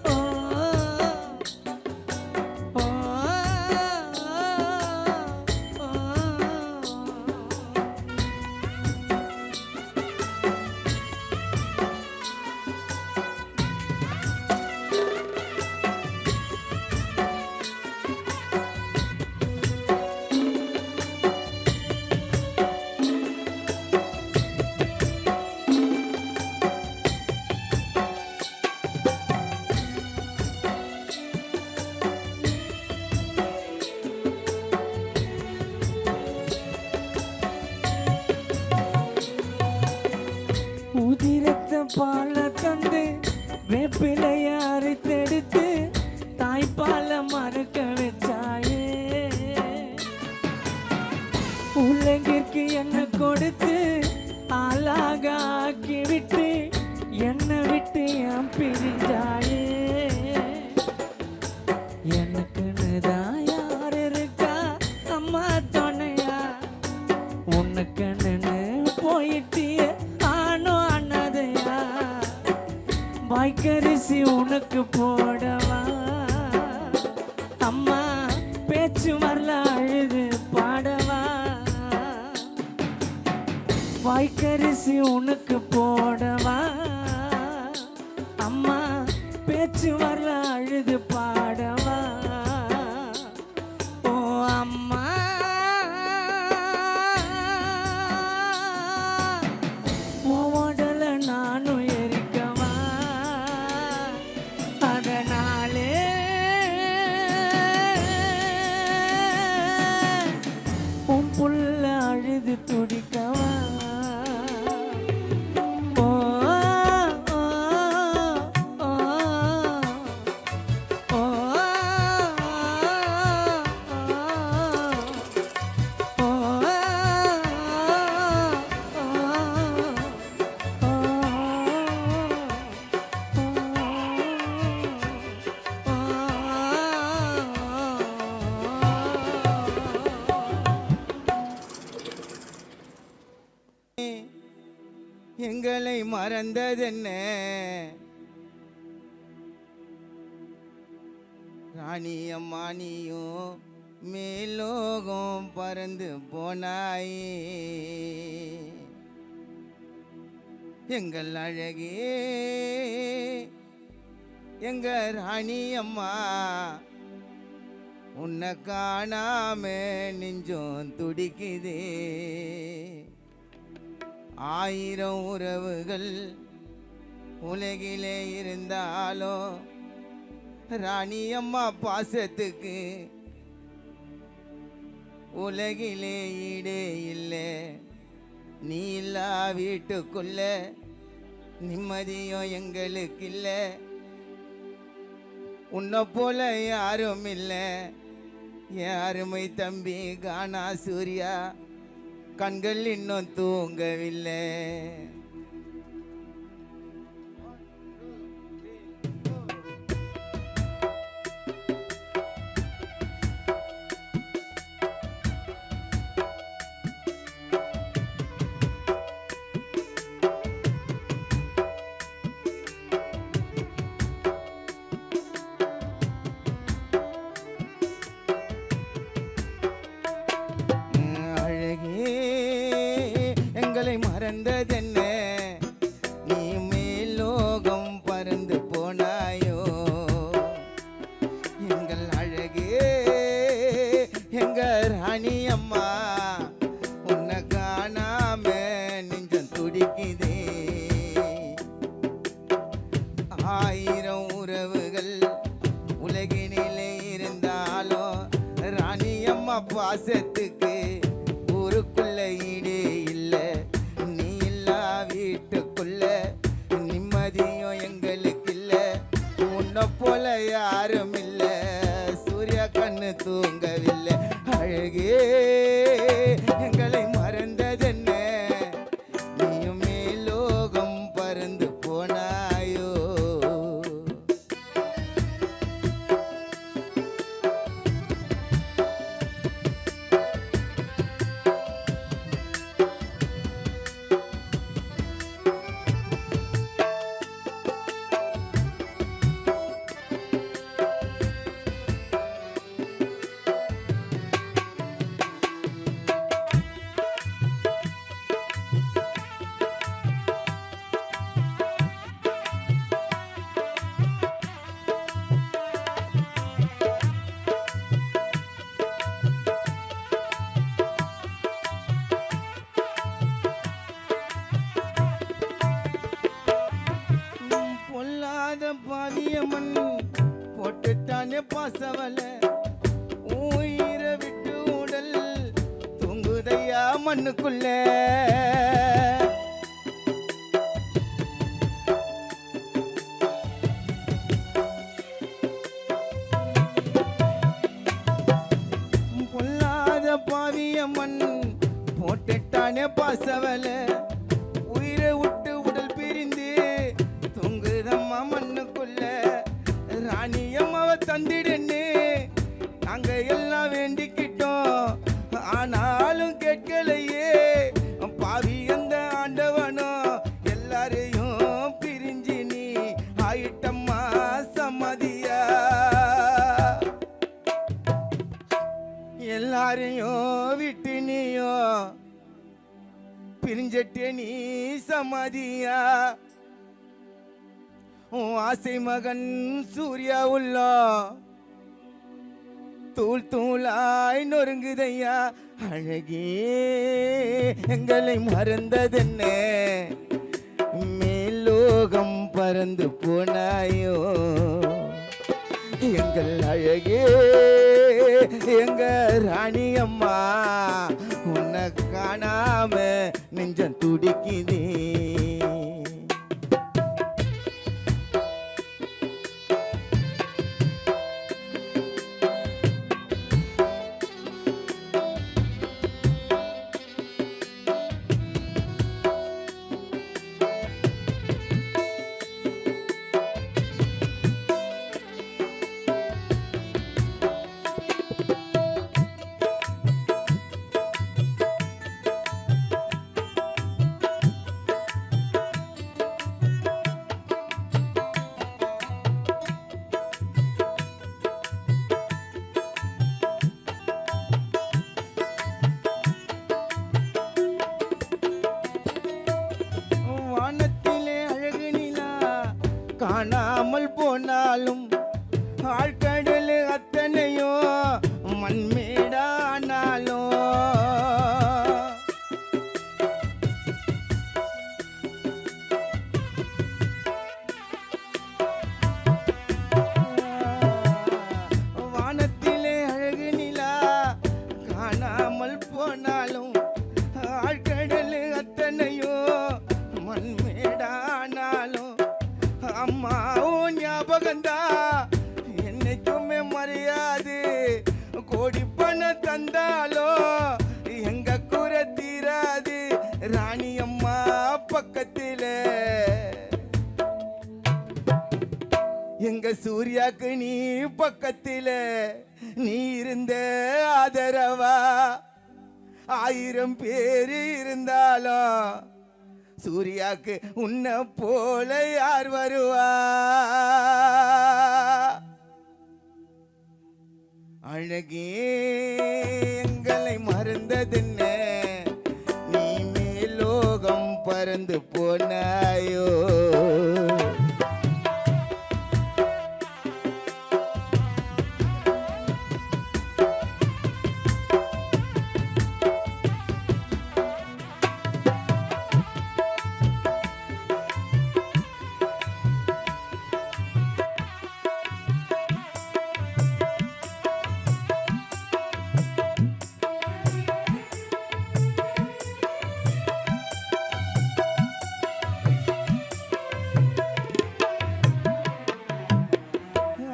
ஓ, ஓ, ஓ, ஓ. உதிரத்த பால தந்து வேப்பிலைய அரைத்தெடுத்து தாய்ப்பால மறுக்க வச்சாயே உலகிற்கு என்ன கொடுத்து ஆளாக ஆக்கி விட்டு என்னை விட்டு ஏன் பிரிஞ்சாயே எனக்குன்னு தான் யார் இருக்கா அம்மா துணையா உனக்குன்னு போயிட்டிய ஆனோ அண்ணதையா வாய்க்கரிசி உனக்கு போடவா அம்மா பேச்சு வரல அழுது பாடவா வாய்க்கரிசி உனக்கு போடவா அம்மா பேச்சு வரல அழுது பாடவா ஓ அம்மா உடல நானும் எரிக்கவா அதனாலே உன் புள்ள அழுது துடிக்கவா ஓ, ஓ, ஓ, எங்களை மறந்ததென்ன ராணி அம்மா நீயும் மேலோகம் பறந்து போனாயே எங்கள் அழகே எங்க ராணி அம்மா உன்னை காணாம நெஞ்சம் துடிக்குதே ஆயிரம் உறவுகள் உலகிலே இருந்தாலும் ராணி அம்மா பாசத்துக்கு உலகிலே ஈடே இல்லை நீ இல்லா வீட்டுக்குள்ள நிம்மதியும் எங்களுக்கு இல்லை உன்னை போல யாரும் இல்லை என் அருமை தம்பி கானா சூர்யா கண்கள் இன்னும் தூங்கவில்லை எங்களை மறந்ததென்ன நீ மேலோகம் பறந்து போனாயோ எங்கள் அழகே எங்க ராணி அம்மா உன்னை காணாம நெஞ்சம் துடிக்குதே ஆயிரம் உறவுகள் உலகினிலே இருந்தாலும் ராணி அம்மா பாசத்துக்கு ஊருக்குள்ள ஈடே இல்லை நீ இல்லா வீட்டுக்குள்ள நிம்மதியும் எங்களுக்கு இல்லை உன்னை போல யாரும் இல்லை சூர்யா கண்ணு தூங்கவில்லை அழகே எங்களை மறந்ததென்ன நீயும் மேலோகம் பறந்து போனாயோ பொல்லாத பாவியம்மன் போட்டுட்டானே பாசவல உயிரை விட்டு உடல் தூங்குதையா மண்ணுக்குள்ள பொல்லாத பாவியம்மன் போட்டுட்டானே பாசவல உயிரை விட்டு உடல் பிரிந்து தூங்குதம்மா மண்ணுக்குள்ள ராணி அம்மாவை தந்திடுன்னு நாங்க எல்லாம் வேண்டிக்கிட்டோம் ஆனாலும் கேட்கலையே பாவி அந்த ஆண்டவனோ எல்லாரையும் பிரிஞ்சு நீ ஆயிட்டம்மா சம்மதியா எல்லாரையும் விட்டு நீயோ பிரிஞ்சட்டே நீ சம்மதியா உன் ஆசை மகன் சூர்யா உள்ளோ தூள் தூளாய் நொறுங்குதையா அழகே எங்களை மறந்ததென்ன மேலோகம் பறந்து போனாயோ எங்கள் அழகே எங்க ராணி அம்மா உன்னை காணாம நெஞ்சம் துடிக்குதே காணாமல் போனாலும் ஆழ்கடல் அத்தனையோ மண்மேடானாலும் வானத்திலே அழகு நிலா காணாமல் போனாலும் ஆழ்கடல் அத்தனையோ மண்மேடானாலும் அம்மாவும் ஞாபகந்தா என்னைக்குமே மறையாது கோடி பணம் தந்தாலோ எங்க குறை தீராது ராணி அம்மா பக்கத்தில எங்க சூர்யாக்கு நீ பக்கத்தில நீ இருந்த ஆதரவா 1000 பேரு இருந்தாலும் சூர்யாக்கு உன்னை போல யார் வருவா அழகே எங்களை மறந்ததென்ன நீ மேலோகம் பறந்து போனாயோ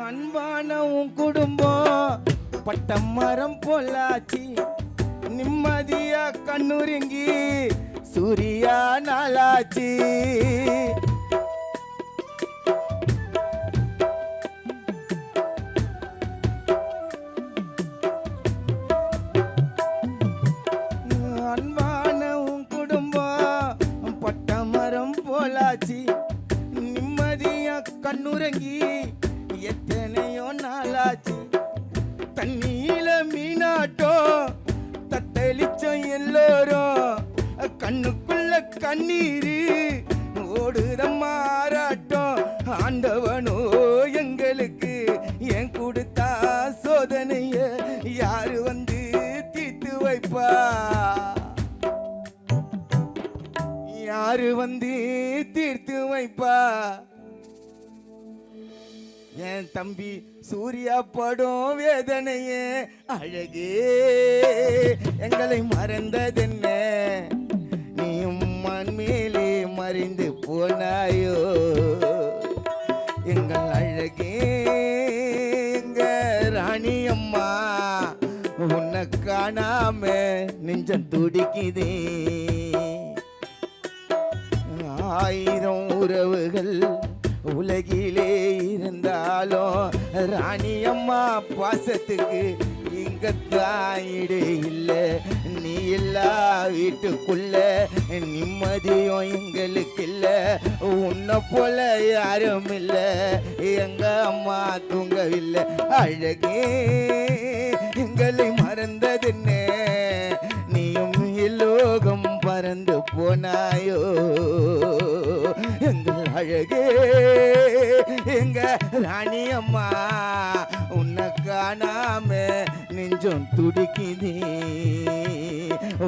அன்பான உன் குடும்பம் பட்ட மரம் போலாச்சு நிம்மதியா கண்ணுருங்கி சூரியா நாளாச்சு அன்பான உன் குடும்பம் பட்ட மரம் போலாச்சு நிம்மதியா கண்ணுறங்கி எத்தனையோ நாளாச்சு தண்ணியில மீனாட்டம் தத்தளிச்சோம் எல்லோரும் கண்ணுக்குள்ள கண்ணீரு ஓடுற மாறாட்டம் ஆண்டவனோ எங்களுக்கு ஏன் கொடுத்தா சோதனைய யாரு வந்து தீர்த்து வைப்பா யாரு வந்து தீர்த்து வைப்பா என் தம்பி சூர்யா படும் வேதனையே அழகே எங்களை மறந்ததென்ன நீயும் மண் மேலே மறைந்து போனாயோ எங்கள் அழகே எங்க ராணி அம்மா உன்னை காணாம நெஞ்சம் துடிக்குதே 1000 உறவுகள் உலகிலே இருந்தாலும் ராணி அம்மா பாசத்துக்கு இங்க தாயிடு இல்லை நீ எல்லா வீட்டுக்குள்ள நிம்மதியும் எங்களுக்கு இல்லை உன்னை போல யாரும் இல்லை எங்க அம்மா தூங்கவில்லை அழகே எங்களை மறந்ததென்ன நீயும் எல்லோகம் பறந்து போனாயோ எங்கள் அழகே எங்க ராணி அம்மா உன்னை காணாம நெஞ்சம் துடிக்குதே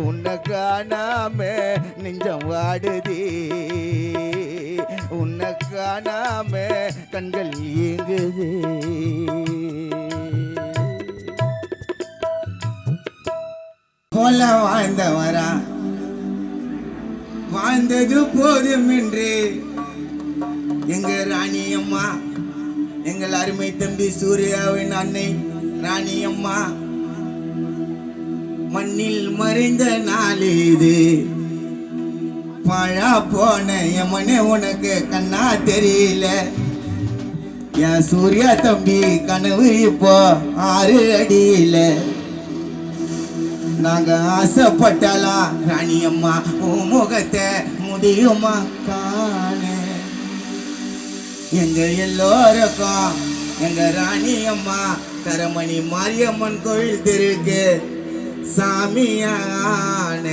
உன்னை காணாம நெஞ்சம் வாடுதே உன்னை காணாம கண்கள் ஏங்குதே போல வாழ்ந்தவரா வாழ்ந்தது போதும் என்று எங்க ராணி அம்மா எங்கள் அருமை தம்பி சூர்யாவின் அன்னை ராணி அம்மா மண்ணில் மறைந்த நாள் இது பழா போன எமனே உனக்கு கண்ணா தெரியல என் சூர்யா தம்பி கனவு இப்போ 6 அடியில நாங்க ஆசைப்பட்டாலாம் ராணி அம்மா உன் முகத்தை முடியுமா காண எங்க எல்லோருக்கும் எங்க ராணி அம்மா கரமணி மாரியம்மன் கோயில் தெருக்கு சாமியான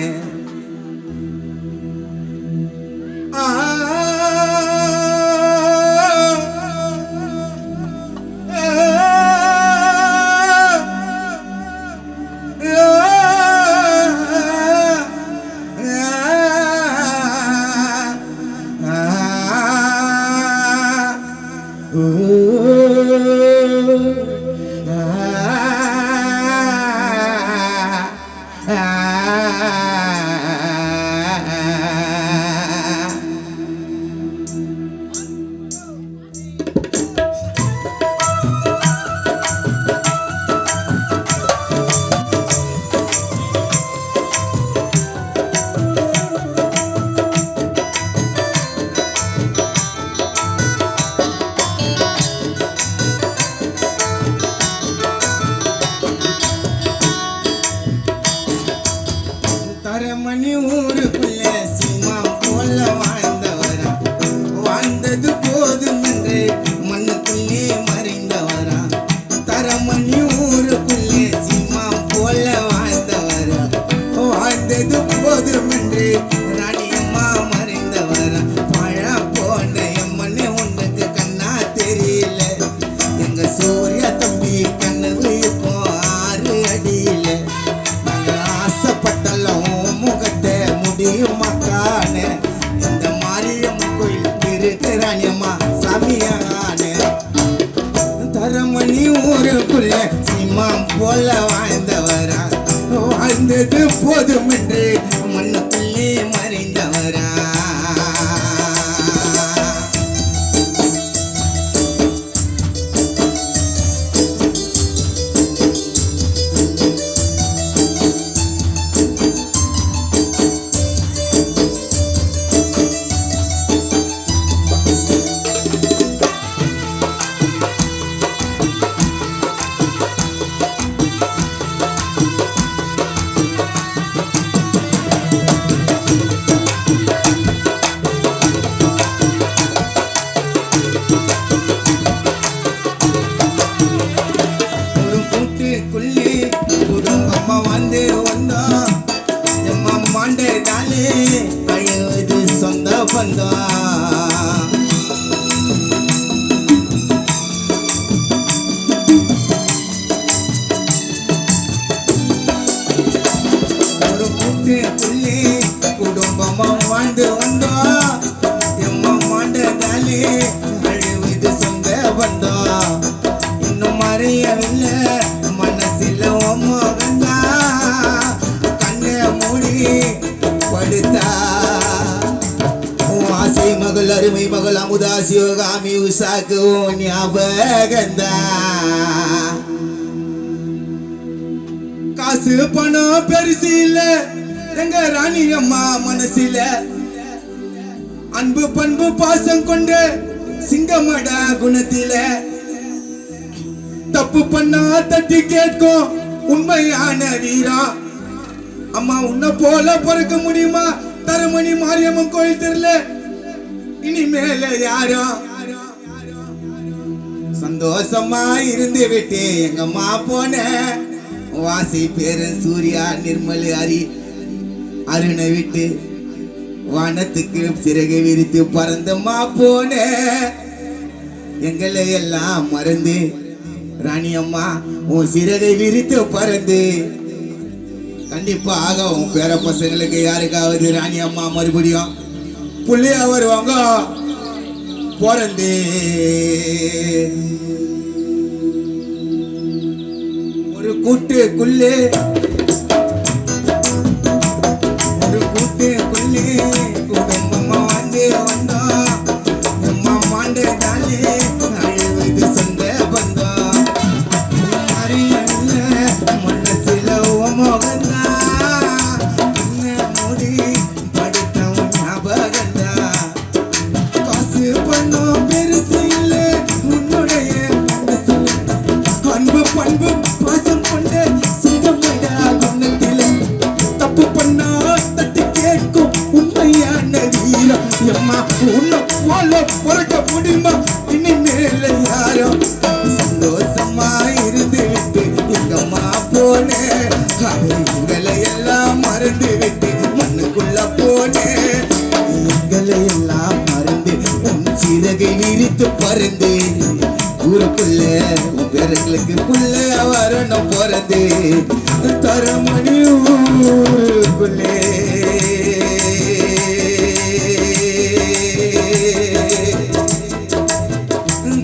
வாழ்ந்தது போதும் என்று மண்ணுக்குள்ளே மறைந்தவரா கழுவது சொந்த பந்தம் ஒரு கூட்டுக்குள்ளே குடும்பமா வாழ்ந்து வந்தோம் எம்ம மாண்டதாலே கழுவது சொந்த பந்தம் இன்னும் மறையவில்லை மனசில் மகந்தா கண்ணை மூடி படுத்தா ஆசை மகள் அருமை மகள் அமுதா சிவகாமி உஷாக்கு ஞாபகந்தா காசு பணம் பெருசு இல்ல எங்க ராணி அம்மா மனசில அன்பு பண்பு பாசம் கொண்டு சிங்கமடா குணத்தில தப்பு பண்ணா தட்டி கேட்கும் உண்மையான வீரா அம்மா உன்னை போல பிறக்க முடியுமா தரமணி மாரியம்மன் கோயில் தெரியல இனிமேல யாரும் சந்தோஷமா இருந்து விட்டு எங்க அம்மா போன வாசி பேரு சூர்யா நிர்மல் அருணை விட்டு வானத்துக்கு சிறகை விரித்து பறந்தம்மா போன எங்களை எல்லாம் மறந்து ராணி அம்மா உன் சிறகை விரித்து பறந்து கண்டிப்பாக உன் பேர பசங்களுக்கு யாருக்காவது ராணி அம்மா மறுபடியும் புள்ளையா வருவாங்க பிறந்து ஒரு கூட்டுக்குள்ளே குடும்பமா வந்து வந்தோம் அம்மா மாண்டதாலே அழுவது சொந்த பந்தம் மனசில மோகந்தா மூடி படுத்தவன் ஞாபகந்தா காசு பண்ணோம் பெருசு இல்லை உன்னுடைய அன்பு பண்பு பாசம் கொண்ட சிங்கமடா குணத்தில தப்பு பண்ணா தட்டி கேட்கும் உண்மையான வீரம் எம்மா உன்னை போல பிறக்க முடியுமா இனிமேல யாரும் சந்தோஷமா இருந்து விட்டு எங்கம்மா போனே எங்களை எல்லாம் மறந்து விட்டு மண்ணுக்குள்ள போனே எங்களை எல்லாம் மறந்து உன் சிறகை விரித்து பறந்து ஊருக்குள்ள பேரங்களுக்கு புள்ள வரணும் போறது தரமணி ஊருக்குள்ளே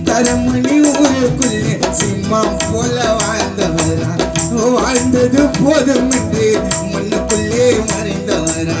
தரமணி ஊருக்குள்ளே சிம்மம் போல வாழ்ந்தவரா வாழ்ந்தது போதும் என்று மண்ணுக்குள்ளே மறைந்தவரா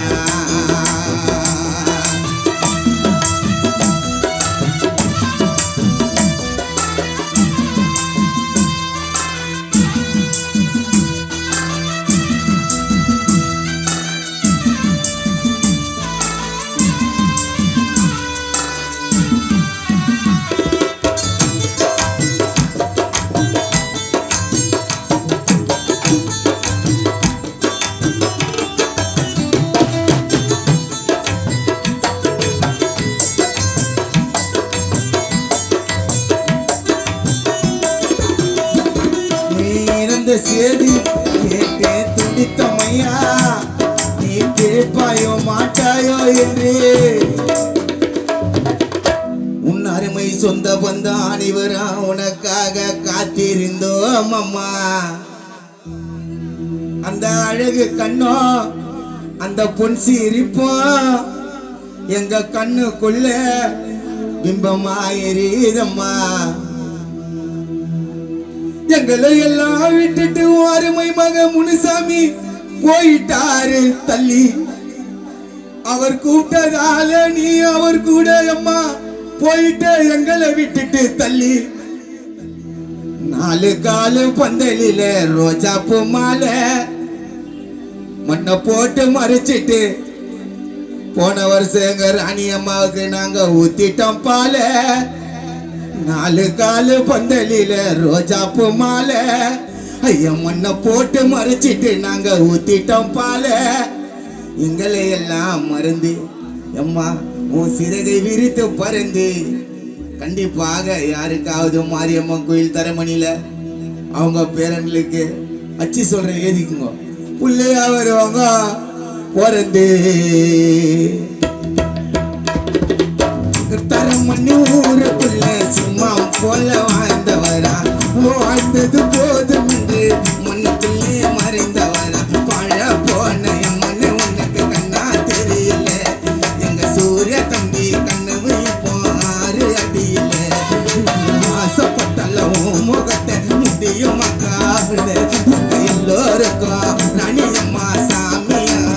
சேதி கேட்டே துடித்தமையா நீ கேட்பாயோ மாட்டாயோ என்று உன் அருமை சொந்த பந்த அனைவரா உனக்காக காத்திருந்தோம் அம்மா அந்த அழகு கண்ணோ அந்த பொன் சிரிப்போ எங்க கண்ணுக்குள்ள பிம்பமா எரியுதம்மா எங்களை எல்லாம் விட்டுட்டு அருமை மக முனுசாமி போயிட்டாரு தள்ளி. அவர் கூப்பிட்டதால நீ அவர் கூட அம்மா போயிட்டு எங்களை விட்டுட்டு தள்ளி. 4 காலு பந்தலில ரோஜாப்பூ மாலை மண்ணை போட்டு மறைச்சிட்டு போன வருஷம் எங்க ராணி அம்மாவுக்கு நாங்க ஊத்திட்டோம் பால. 4 காலு பந்தலில ரோஜாப்பூ மாலை ஐயா மண்ணை போட்டு மறைச்சிட்டு நாங்க ஊத்திட்டோம் பால. எங்களை எல்லாம் மறந்து அம்மா உன் சிறகை விரித்து பறந்து கண்டிப்பாக யாருக்காவது மாரியம்மன் கோயில் தரமணியில அவங்க பேரன்களுக்கு அச்சு சொல்ற ஏதிக்குங்க புள்ளையா வருவாங்க பிறந்து. தரமணி ஊருக்குள்ள சும்மா போல வாழ்ந்தவரா வாழ்ந்தது போதும் என்று மண்ணுக்குள்ளே மறைந்தவரா. பழ போன மண்ணு உனக்கு கண்ணா தெரியல எங்க சூரிய தம்பி கண்ணு இப்போ 6 அடியில. ஆசைப்பட்டாலும் முகத்தை முடியும் மக்காவிட எல்லோருக்கும் ராணி அம்மா சாமியான.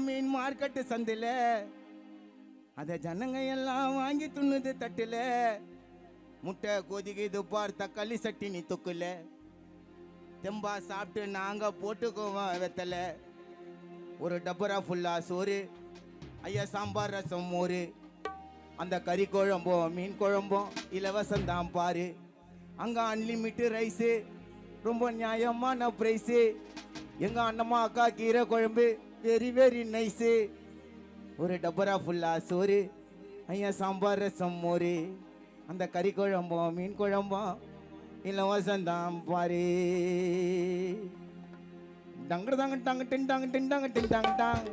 மீன் மார்க்கெட்டு சந்தையில அத ஜனங்க எல்லாம் வாங்கி துண்ணுது தட்டுல. முட்டை கொதிக்குது பார் தக்காளி சட்டினி தொக்குல. தெம்பா சாப்பிட்டு நாங்க போட்டுக்குவோம் வெத்தல. ஒரு டப்பரா ஃபுல்லா சோறு ஐயா சாம்பார் ரசம் மோரு. அந்த கறி குழம்போ மீன் குழம்போ இலவசம் தான் பாரு. அங்க அன்லிமிட்டட் ரைஸு ரொம்ப நியாயமான பிரைஸு. எங்க அண்ணம்மா அக்கா கீரை குழம்பு வெரி வெரி நைஸு. ஒரு டப்பரா ஃபுல்லா சோறு ஐயா சாம்பார் ரசம் மோரு. அந்த கறி குழம்போ மீன் குழம்போ இலவசம் தான் பாரு. டங்கு தாங்க டாங்க டிண்டாங்க டிண்டாங்க டிண்டாங்க டாங்.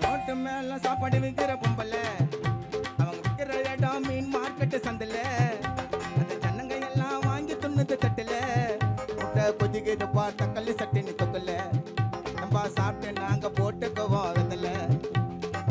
ரோட்டு மேல சாப்பாடு விற்கிற பொம்பல அவங்க விற்கிற இடம் மீன் மார்க்கெட்டு சந்தையில. அந்த ஜனங்க எல்லாம் வாங்கி துண்ணுது தட்டுல. முட்டை கொதிக்குது பார் தக்காளி சட்டினி தொக்குல. நம்ம சாப்பிட்டு நாங்க போட்டுக்குவோம் வெத்தல.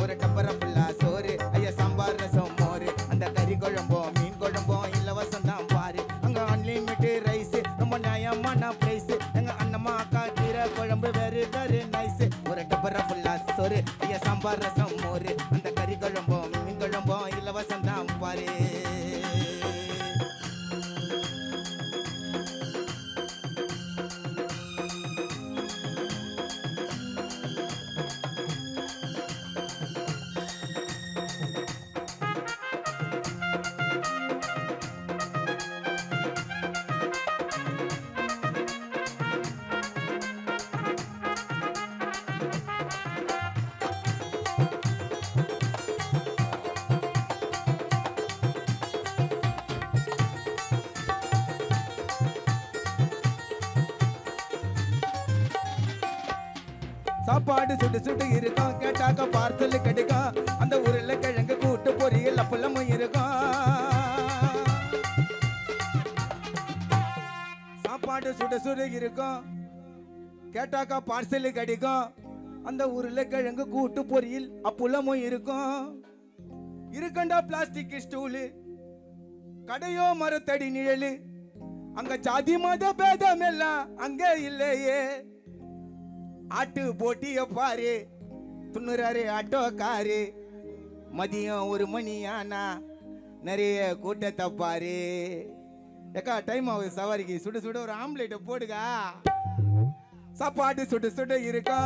ஒரு டப்பரா ஃபுல்லா சோறு ஐயா சாம்பார் ரசம் மோரு. அந்த கறி குழம்போ மீன் குழம்போ இலவசம் தான் பாரு. அங்க அன்லிமிட்டட் ரைஸ் ரொம்ப நியாயமான பிரைஸ். எங்க அண்ணம்மா அக்கா கீரை குழம்பு வெரி வெரி நைஸ். ஒரு டப்பரா ஃபுல்லா சோறு ஐயா சாம்பார் ரசம் மோரு. அந்த கறி குழம்போ மீன் குழம்போ இலவசம் தான் பாரு. சாப்பாடு சுடு சுடு இருக்கும் கேட்டாக்க பார்சல் கிடைக்கும். அந்த ஊரில் கிழங்கு கூட்டு பொரியல் அப்பளமும் இருக்கும். சாப்பாடு சுடு சுடு இருக்கும் கேட்டாக்கா பார்சல் கிடைக்கும். அந்த ஊரில் கிழங்கு கூட்டு பொரியல் அப்பளமும் இருக்கும். இருக்கண்டா பிளாஸ்டிக் ஸ்டூலு கடையோ மரத்தடி நிழலு. அங்க ஜாதி மத பேதம் எல்லாம் அங்கே இல்லையே. ஆட்டு போட்டிய பாரு துண்ணுறாரு ஆட்டோக்காரு. மதியம் 1 மணி ஆனா நிறைய கூட்டத்தை பாரு. ஏக்கா டைம் ஆகுது சவாரிக்கு சுடு சுடு ஒரு ஆம்லேட் போடுகா. சாப்பாடு சுடு சுடு இருக்கா.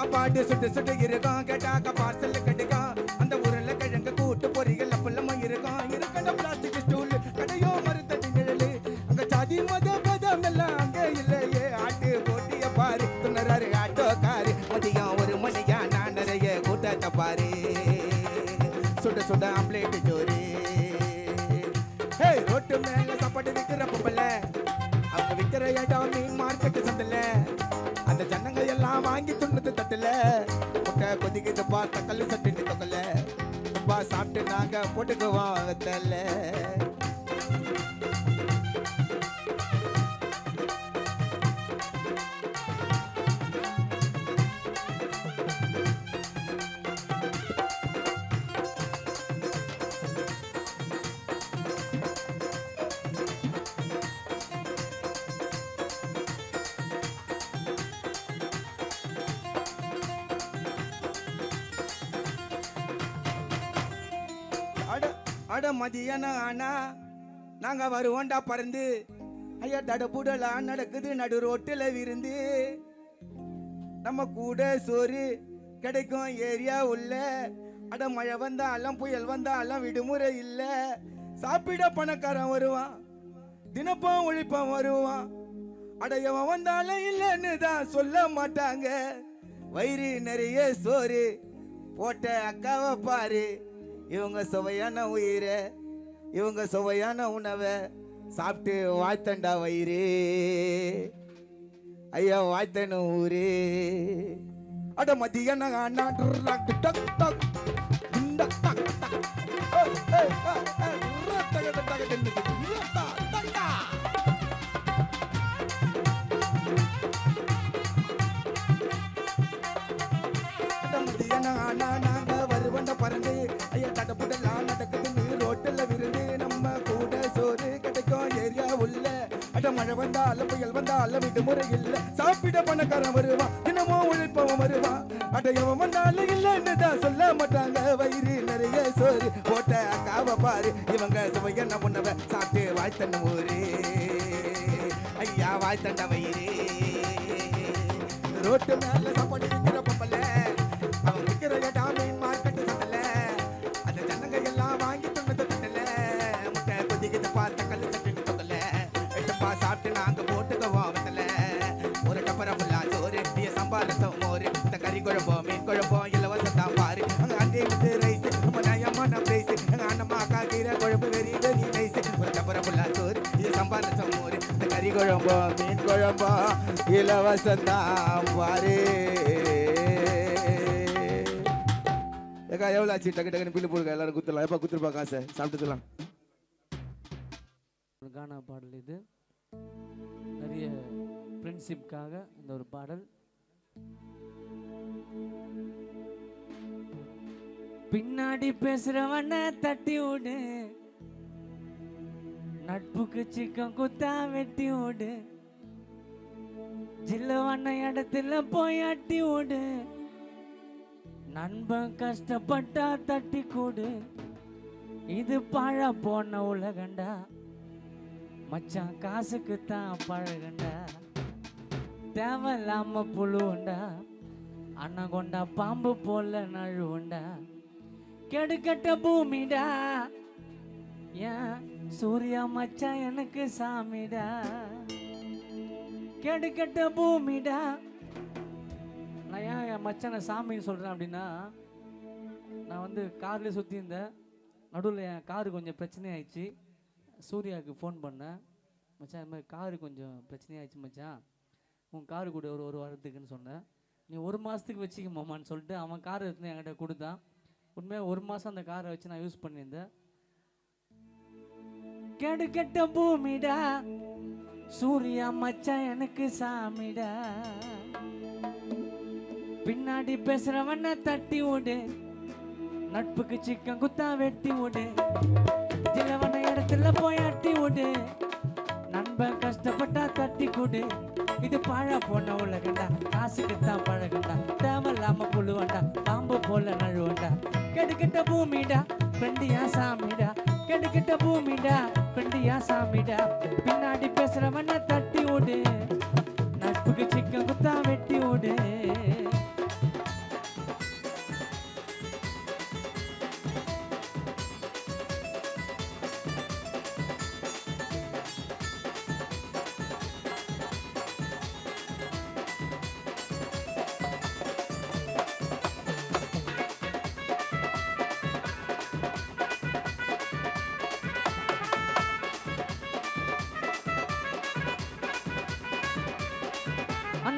சாப்பாடு சுட்டு சுட்டு இருக்கும் கேட்டாக்க பார்சல் கிடைக்கும் அந்த ஊர்ல கிழங்கு கூட்டு பொறிகள் அப்பளமா இருக்கும் இருக்கண்ட பிளாஸ்டிக் ஸ்டூல் கடையோ மறுத்தடி நிழலு அங்க ஜாதி மத பதம் எல்லாம் அங்க இல்லையே ஆட்டு போட்டிய பாரு துணராரு ஆட்டோக்காரு மதியம் 1 மணியா நான் நிறைய கூட்டத்தை பாரு சுட சுட ஆம்லேட் ஜோரு ஹே ரோட்டு மேல சாப்பாடு விக்கிற பொம்பல அவங்க விக்கிற இடம் மீன் மார்க்கெட் சந்தில அந்த ஜனங்க எல்லாம் வாங்கி துண்ணது தட்டுல முட்டை கொதிக்குதுப்பா தக்கல் சட்டு தொக்கல சாப்பிட்டு நாங்க போட்டுக்குவோம் வெத்தல அட மதியானம் ஆனா நாங்க வருவோண்டா பறந்து ஐயா தடபுடலா நடக்குது நடு ரோட்டுல விருந்து நம்ம கூட சோறு கிடைக்கும் ஏரியா உள்ள அட மழை வந்தாலும் புயல் வந்தாலும் விடுமுறை இல்ல சாப்பிட பணக்காரன் வருவான் தினப்பம் உழைப்பம் வருவான் அடையவன் வந்தாலும் இல்லைன்னு தான் சொல்ல மாட்டாங்க வயிறு நிறைய சோறு போட்ட அக்காவை பாரு இவங்க சுவையான உயிரை இவங்க சுவையான உணவை சாப்பிட்டு வாழ்த்தண்டா வயிறு ஐயா வாழ்த்தன ஊரு அட மதியான நாங்க வருவண்ட பறந்து ஐயா தடப்புடலாம் நடக்குது ரோட்டில் விருந்து நம்ம கூட சோறு கிடைக்கும் ஏரியா உள்ள அட மழை வந்தாலும் புயல் வந்தாலும் விடுமுறை இல்ல சாப்பிட பணக்காரன் வருவான் தினமும் உழைப்பவன் வருவான் அடையவன் வந்தாலும் இல்லைன்னு தான் சொல்ல மாட்டாங்க வயிறு நிறைய சோறு போட்ட அக்காவை பாரு இவங்க சுவையன்ன உணவை சாப்பிட்டு வாழ்த்தன ஊரு ஐயா வாழ்த்தண்ட வயிறு ரோட்டு மேல சாப்பாடு விற்கிற பொம்பல அவன் விற்கிற இடம் மீன் மார்க்கெட் சண்டல அந்த ஜனங்க எல்லாம் வாங்கி துண்ணது தட்டல முட்டை கொதிக்குது பார்த்த கல்லு சட்டு தொகல எட்டுப்பா சாப்பிட்டு நாங்க போட்டுக்குவோம் வெத்தல ஒரு டப்பரை ஃபுல்லா சோறு நீ சம்பாரசம் மோறு இந்த கறி குழம்போ மீன் குழம்போ இலவசம் பாரு அங்க அங்கே விட்டு ரைஸ் ரொம்ப நயமான பிரைஸ் எங்க அண்ணம்மா அக்கா கீரை குழம்பு வெறி வெறி நைஸ் ஒரு டப்பரை ஃபுல்லா சோறு இது சம்பாரசம் மோறு இந்த கறி குழம்போ மீன் குழம்போ இலவசம் பாரு ஏக்கா எவ்வளோ ஆச்சு டக்கு டக்குன்னு பில்லு போடுங்க எல்லாரும் குத்துலாம் எப்போ குத்துருப்பா காசை சாப்பிட்டுக்கலாம் ஒரு கானா பாடல் இது நிறைய ஃப்ரெண்ட்ஷிப்காக இந்த ஒரு பாடல் பின்னாடி பேசுறவன தட்டி விடு நட்புக்கு சிக்கம் குத்தா வெட்டி விடு ஜில்லவன இடத்துல போய் அட்டி விடு நண்பன் கஷ்டப்பட்டா தட்டி கூடு இது பழ போன உலகண்டா மச்சான் காசுக்கு தான் பழகண்டா தேவையில்லாம புழுவுண்டா அண்ணன் கொண்டா பாம்பு போல நழுவுண்டா கெடுக்கட்ட பூமிடா ஏன் சூர்யா மச்சான் எனக்கு சாமிடா கெடுக்கட்ட பூமிடா நான் ஏன் என் மச்சானை சாமின்னு சொல்கிறேன் அப்படின்னா நான் வந்து கார்லேயே சுற்றி இருந்தேன் நடுவில் என் காரு கொஞ்சம் பிரச்சனையாயிடுச்சு சூர்யாவுக்கு ஃபோன் பண்ணேன் மச்சான் இது மாதிரி காரு கொஞ்சம் பிரச்சனையாயிடுச்சு மச்சான் உன் காரு கூட ஒரு வாரத்துக்குன்னு சொன்னேன் நீ 1 மாதத்துக்கு வச்சுக்க மாமான்னு சொல்லிட்டு அவன் கார் எடுத்து என்கிட்ட கொடுத்தான் உண்மையாக 1 மாதம் அந்த காரை வச்சு நான் யூஸ் பண்ணியிருந்தேன் கெடுக்கட்ட பூமிடா சூர்யா மச்சான் எனக்கு சாமிடா பின்னாடி பேசுறவன தட்டி விடு நட்புக்கு சிக்கம் குத்தா வெட்டி விடு ஜிலவன இடத்துல போய் அட்டி விடு நண்பன் கஷ்டப்பட்டா தட்டி கொடு இது பழ போன உலகண்டா காசுக்கு தான் பழகண்டா தேவையில்லாம புழுவண்டா பாம்பு போல நழுவண்டா கெடுக்கிட்ட பூமிடா ஃப்ரெண்டியா சாமிடா கெடுக்கிட்ட பூமிடா ஃப்ரெண்டியா சாமிடா பின்னாடி பேசுறவன தட்டி விடு நட்புக்கு சிக்கம் குத்தா வெட்டி விடு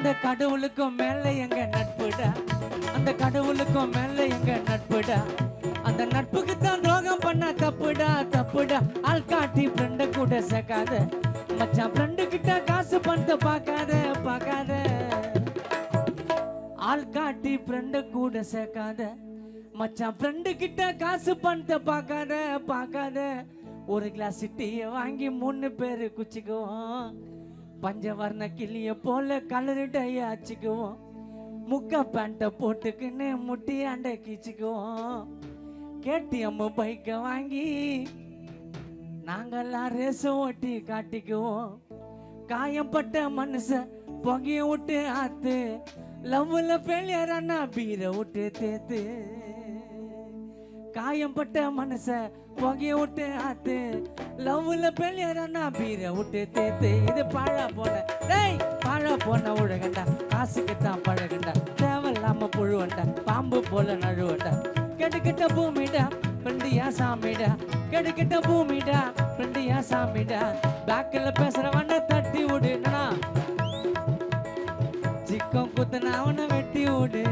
அந்த கடவுளுக்கும் மேல எங்க நட்புடா, அந்த கடவுளுக்கும் மேல எங்க நட்புடா. அந்த நட்புக்கு தான் துரோகம் பண்ண தப்புடா தப்புடா. ஆள் காட்டி ஃப்ரெண்ட கூட சேர்க்காத மச்சான், ஃப்ரெண்டு கிட்ட காசு பணத்தை பார்க்காத பார்க்காத. ஆள் காட்டி ஃப்ரெண்ட கூட சேர்க்காத மச்சான், ஃப்ரெண்டு கிட்ட காசு பணத்தை பார்க்காத பார்க்காத. ஒரு கிளாஸ் டீயை வாங்கி 3 பேரு குச்சிக்குவோம், பஞ்சவர்ண கிளிய போல கலரு டைய அச்சுக்குவோம், முக்க பேண்ட்டை போட்டுக்குன்னு முட்டி அண்டை கீச்சுக்குவோம். கேடிஎம் பைக்கை வாங்கி நாங்கெல்லாம் ரேச ஓட்டி காட்டிக்குவோம். காயம்பட்ட மனுஷன் புகைய விட்டு ஆத்து, லவ்ல ஃபெயிலியர் அண்ணா பீரை விட்டு தேத்து. காயம்பட்ட மனுஷன் புகைய விட்டு ஆத்து, லவ்ல ஃபெயிலியர் அண்ணா பீரை விட்டு தேத்து. இது பாழா போன டேய் பாழா போன உழகண்டா, காசுக்கு தான் பழகண்டா, தேவையில்லாம புழுவண்டா, பாம்பு போல நழுவண்டா. கெடுக்கிட்ட பூமிடா ஃப்ரெண்டியா சாமிடா, கெடுக்கிட்ட பூமிடா ஃப்ரெண்டியா சாமிடா. பேக்கில் பேசுறவன தட்டி விடுனா, சிக்கம் குத்துனா அவனை வெட்டி விடு.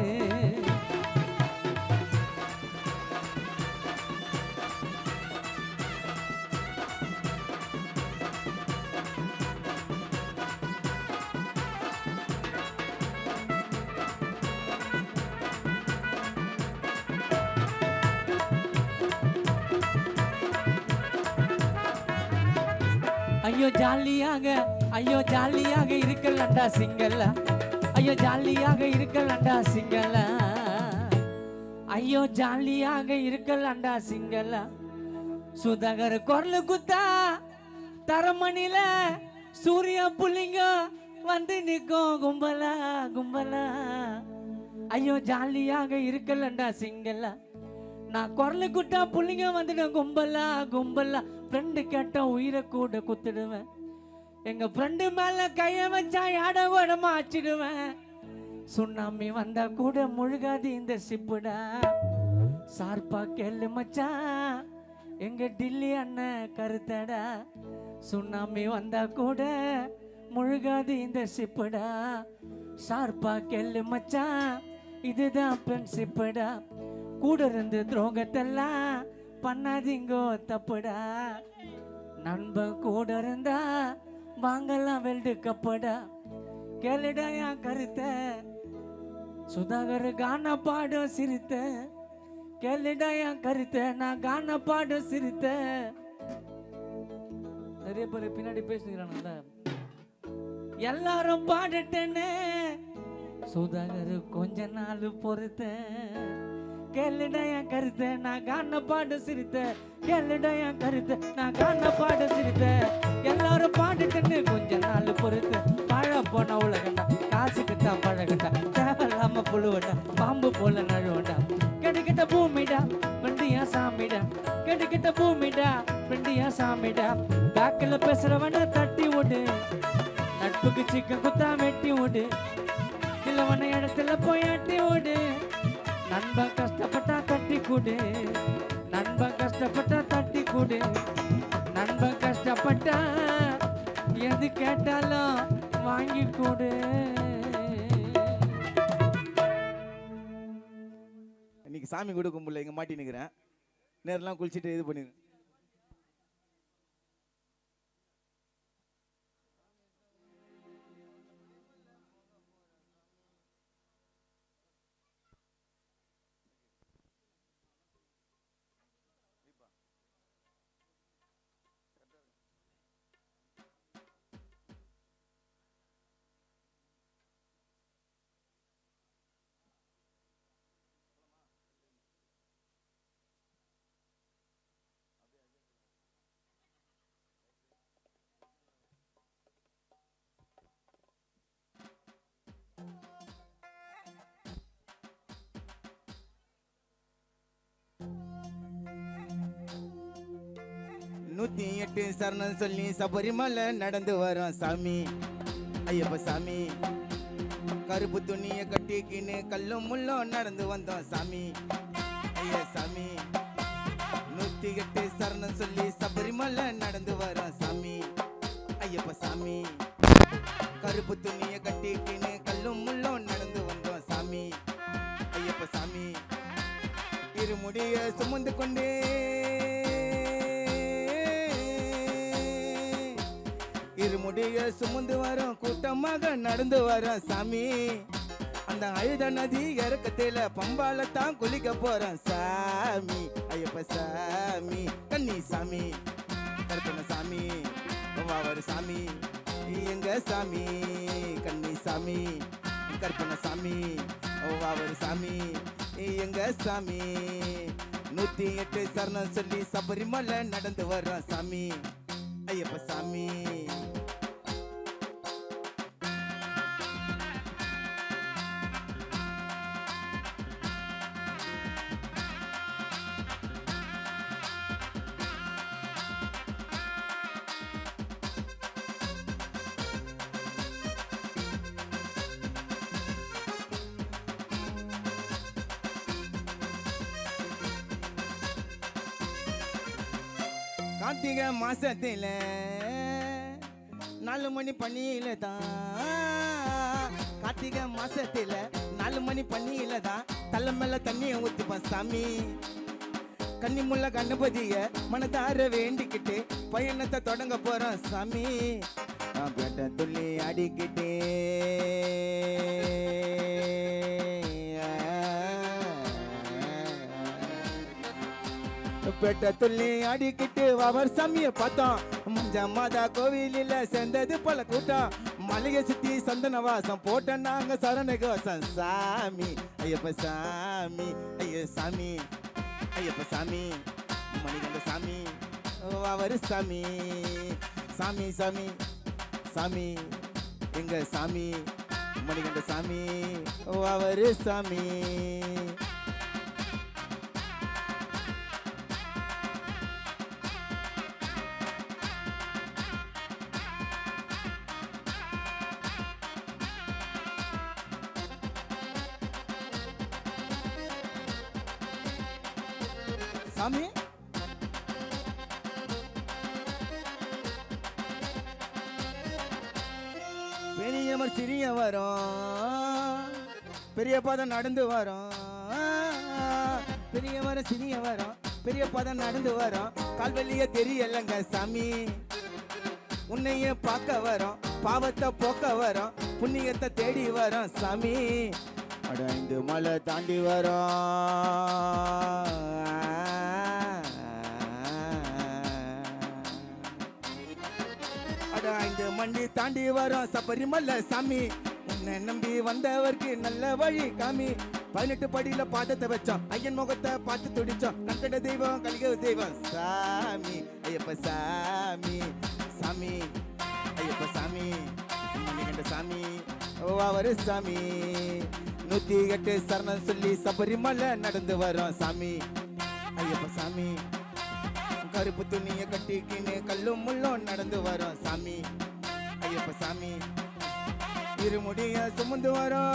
ஐயோ ஜாலியாக இருக்கலண்டா சிங்கல்ல, ஐயோ ஜாலியாக இருக்கலண்டா சிங்கல்ல, ஐயோ ஜாலியாக இருக்கலண்டா சிங்கல்ல. சுதாகர் குரல் குத்தா தரமணில சூர்யா புள்ளிங்க வந்து நிற்கும் கும்பலா கும்பலா. ஐயோ ஜாலியாக இருக்கலண்டா சிங்கல்ல, நான் குரல் குட்டா புள்ளிங்க வந்துடும் கும்பலா கும்பலா. ஃப்ரெண்டு கேட்ட உயிரை கூட குத்துடுவேன், எங்க ஃப்ரெண்டு மேல கைய வச்சா யாட உடமா ஆச்சிடுவேன். சுனாமி வந்தா கூட முழுகாது இந்த சிப்புடா, சார்பா கேளு மச்சான் எங்க டில்லி அண்ணன் கருத்தடா. சுனாமி வந்தா கூட முழுகாது இந்த சிப்புடா, சார்பா கேளு மச்சான் இதுதான் ஃப்ரெண்ட்ஷிப்புடா. கூட இருந்து துரோகத்தெல்லாம் பண்ணாதீங்கோ தப்புடா, நண்பன் கூட இருந்தா வாங்கலாம் வெல்டு கப்படா. கேளுடா என் கருத்த சுதாகர் கான பாடும் சிரித்த, கேளுடா என் கருத்த நான் கான பாடும் சிரித்த. நிறைய பேர் பின்னாடி பேசுகிறானுங்கள, எல்லாரும் பாடட்டேன்னு சுதாகர் கொஞ்ச நாள் பொறுத்த. கேளுடா என் கருத்த நான் கான பாடு சிரித்த, கேளுடா என் கருத்த நான் கான பாடு சிரித்த. எல்லாரும் பாடுட்டுன்னு கொஞ்ச நாள் பொறுத்து, பழ போன உலகண்டா காசுக்கு தான் பழகண்டா, தேவையில்லாம புழுவண்டா, பாம்பு போல நழுவண்டா. கெடுக்கிட்ட பூமிடா ஃப்ரெண்டியா சாமிடா, கெடுக்கிட்ட பூமிடா ஃப்ரெண்டியா சாமிடா. பேக்கில் பேசுறவன தட்டி விடு, நட்புக்கு சிக்க குத்தா வெட்டி விடு, இல்லவன இடத்துல போய் அட்டி விடு. நண்பன் கஷ்டப்பட்டா தட்டி கொடு, நண்பன் கஷ்டப்பட்டா தட்டி கொடு, நண்பன் கஷ்டப்பட்டா எது கேட்டாலும் வாங்கி கொடு. இன்னைக்கு சாமி கூட கும்பல இங்க மாட்டி நிக்கிறேன், நேரெல்லாம் குளிச்சுட்டு இது பண்ணிருக்கேன். நூத்தி 8 சரணம் சொல்லி சபரிமலை நடந்து வரோம் சாமி ஐயப்ப சாமி. கருப்பு துணியை கட்டிக்கின்னு கல்லும் முள்ளும் நடந்து வந்தோம் சாமி ஐயா சாமி. 108 சரணம் சொல்லி சபரிமலை நடந்து வரோம் சாமி ஐயப்ப சாமி. கருப்பு துணியை கட்டிக்கின்னு கல்லும் இருமுடிய சுமந்து கொண்டே இருமுடிய சுமந்து வரும் கூட்டமாக நடந்து வரோம் சாமி அந்த அழுத நதி இறக்கத்தில பம்பால தான் குளிக்க போறோம் சாமி ஐயப்ப சாமி கன்னி சாமி கருப்பண்ண சாமி வாவர் சாமி எங்க சாமி கன்னி சாமி கருப்பண்ண சாமி வாவர் சாமி எங்க சாமி 108 சரணம் சொல்லி சபரிமலை நடந்து வர்றோம் சாமி ஐயப்ப சாமி கார்த்திகை மாசத்துல 4 மணி பனியில தான் கார்த்திகை மாசத்துல 4 மணி பனியில தான் தலை மேல தண்ணியை ஊத்திப்போம் சாமி கன்னிமுள்ள கணபதிய மனதார வேண்டிக்கிட்டு பயணத்தை தொடங்க போறோம் சாமி பேட்டை துள்ளி அடிக்கிட்டே பேட்டை துள்ளி அடிக்கிட்டு அவர் சாமியை பார்த்தோம் மாதா கோவிலில் சேர்ந்தது பல கூட்டம் மளிகை சுத்தி சந்தன வாசம் போட்ட நாங்க சரண கோசம் சாமி ஐயப்ப சாமி ஐயோ சாமி ஐயப்ப சாமி மணிகண்ட சாமி அவர் சாமி சாமி சாமி சாமி எங்க சாமி மணிகண்ட சாமி அவர் சாமி சாமி பெரியவர் சிறிய வரும் பெரிய பதம் நடந்து வரும் பெரியவர் சிறிய வரும் பெரிய பதம் நடந்து வரும் கால்வெளிய தெரியலங்க சாமி உன்னையே பார்க்க வரோம் பாவத்தை போக்க வரோம் புண்ணியத்தை தேடி வரோம் சாமி அட 5 மலை தாண்டி வரோம் அட 5 மண்டி தாண்டி வரோம் சபரிமலை சாமி உன்னை நம்பி வந்தவருக்கு நல்ல வழி காமி 18 படியில பாதத்தை வச்சோம் ஐயன் முகத்தை பார்த்து துடிச்சோம் கண்கண்ட தெய்வம் கலிக தெய்வம் சாமி ஐயப்ப சாமி சாமி ஐயப்ப சாமி மணிகண்ட சாமி அவர் சாமி 108 சரணம் சொல்லி சபரிமலை நடந்து வரோம் சாமி ஐயப்ப சாமி கருப்பு துணியை கட்டிக்கின்னு கல்லும் முள்ளும் நடந்து வரோம் சாமி ஐயப்ப சாமி இருமுடிய சுமந்து வரோம்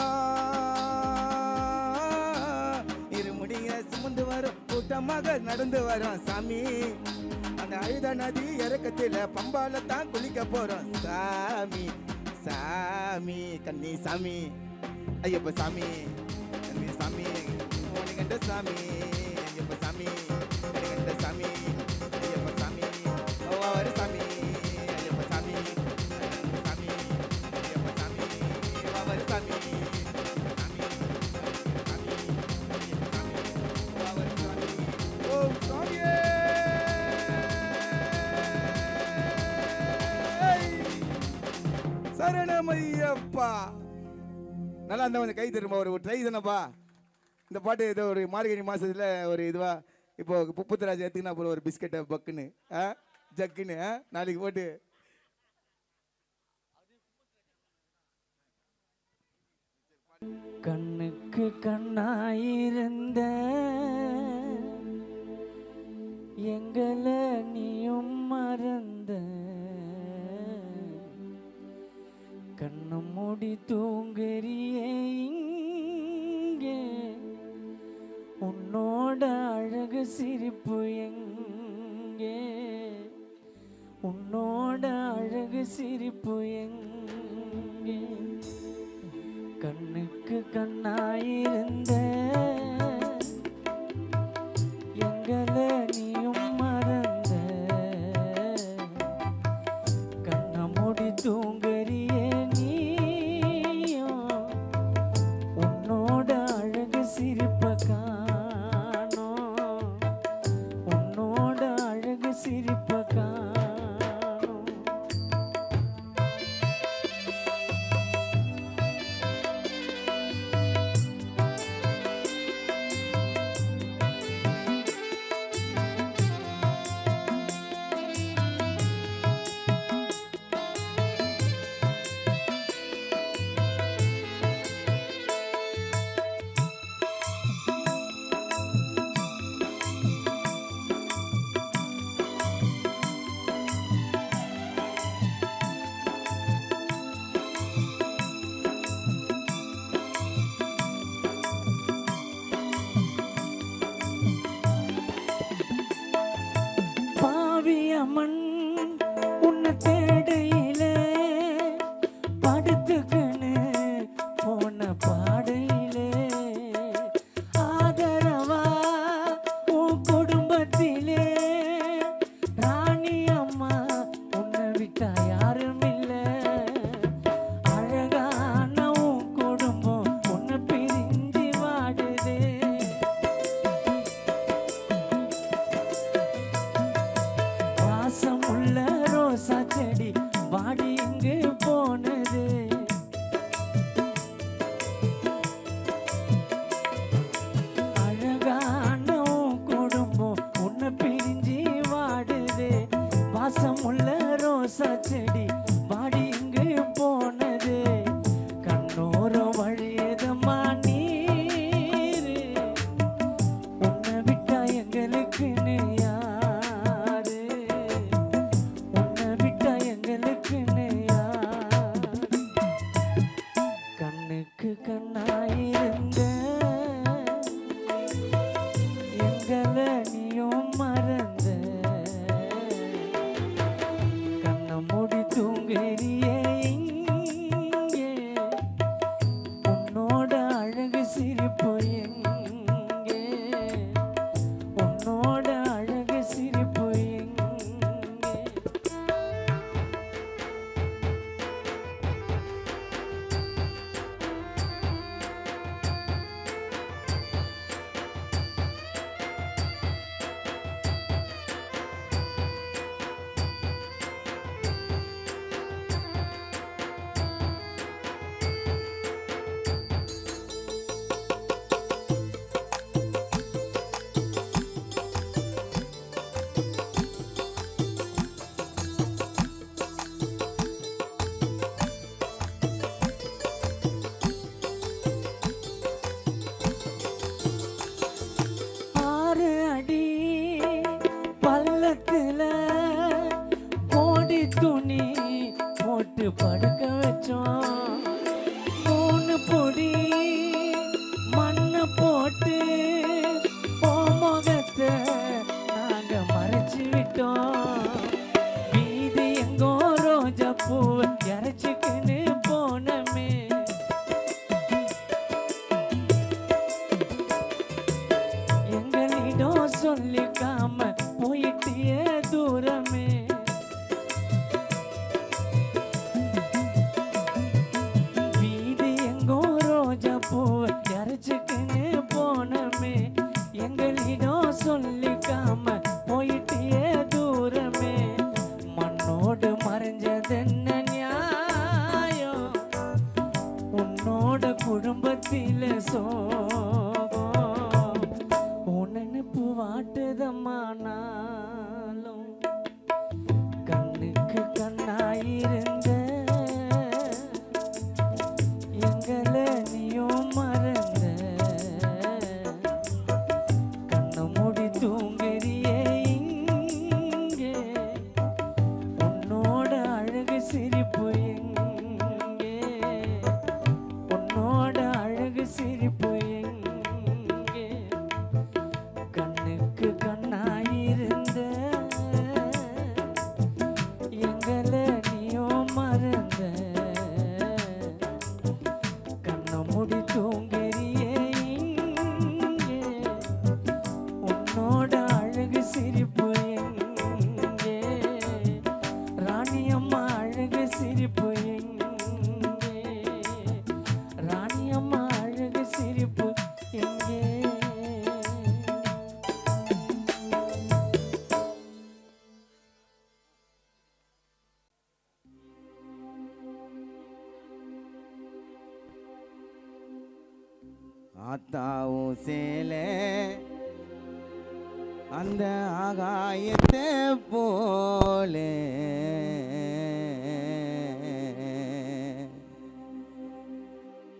இருமுடிய சுமந்து வரோம் கூட்டமாக நடந்து வரோம் சாமி அந்த அழுத நதி இறக்கத்தில் பம்பால தான் குளிக்க போறோம் சாமி சாமி கன்னி சாமி ஐயப்ப சாமி கன்னி சாமி மணிகண்ட சாமி ஐயப்ப சாமி மணிகண்ட சாமி ஐயப்ப சாமி அவர் சாமி ஐயப்ப சாமி சாமி ஐயப்ப சாமி அவர் சாமி சரணமையப்பா நல்லா இருந்தா கொஞ்சம் கை தருமா ஒரு ட்ரை தானப்பா இந்த பாட்டு ஏதோ ஒரு மார்கழி மாசத்துல ஒரு இதுவா இப்போ புப்புத்தராஜ் எடுத்துக்கினா போல ஒரு பிஸ்கெட்டை பக்குன்னு ஜக்குன்னு நாளைக்கு போட்டு கண்ணுக்கு கண்ணாயிருந்த எங்களை நீயும் மறந்த கண்ணு மூடி தூங்குறியே இங்கே உன்னோட அழகு சிரிப்பு எங்கே உன்னோட அழகு சிரிப்பு எங்கே கண்ணுக்கு கண்ணாயிருந்த கண்ணுக்கு கண்ணாயிருந்த எங்களை நீயும் மறந்த கண்ணை மூடி தூங்குறியே இங்கே உன்னோட அழகு சிரிப்பு எங்கே உன்னோட அழகு சிரிப்பு எங்கே கோடி துணி போட்டு படுக்க வச்சோம் 3 பொடி மண்ணை போட்டு முகத்தை நாங்க மறைச்சு விட்டோம் வீதி எங்கோ ரோஜா பூவை இறைச்சிக்கின்னு போனமே எங்களிடம் சொல்லிக்காம போயிட்டியே தூரமே வீதி எங்கோ ரோஜா பூவை இறைச்சிக்கின்னு போனமே எங்களிடம் சொல்லிக்காம போயிட்டியே தூரமே மண்ணோடு மறைஞ்சதென்ன நியாயம் உன்னோட குடும்பத்தில சோகம் உனப்பு வாட்டுதம்மா நாளும் கண்ணுக்கு கண்ணாயிருந்த எங்களை நீயும் மறந்த கண்ணை மூடி தூங்குறியே இங்கே உன்னோட அழகு சிரிப்பு எங்கே உன்னோட அழகு சிரிப்பு எங்கே கண்ணுக்கு கண்ணாயிருந்த எங்களை நீயும் மறந்த கண்ணை மூடி தூங்குறியே இங்கே உன்னோட அழகு சிரிப்பு எங்கே ராணியம்மா அழகு சிரிப்பு எங்கே ராணியம்மா அழகு சிரிப்பு எங்கே ஆத்தாவும் சேலே அந்த ஆகாயத்தை போலே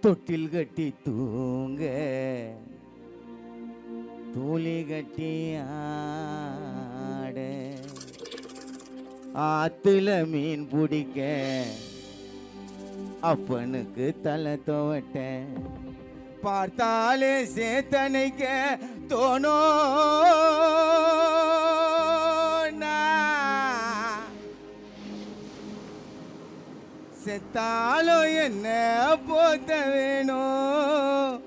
தொட்டில் கட்டி தூங்க தூளி கட்டி ஆட ஆத்துல மீன் பிடிக்க அப்பனுக்கு தலை துவட்ட பார்த்தாலே சேத்தனைக்க தோணோ செத்தாலும் என்ன போத்த வேணும்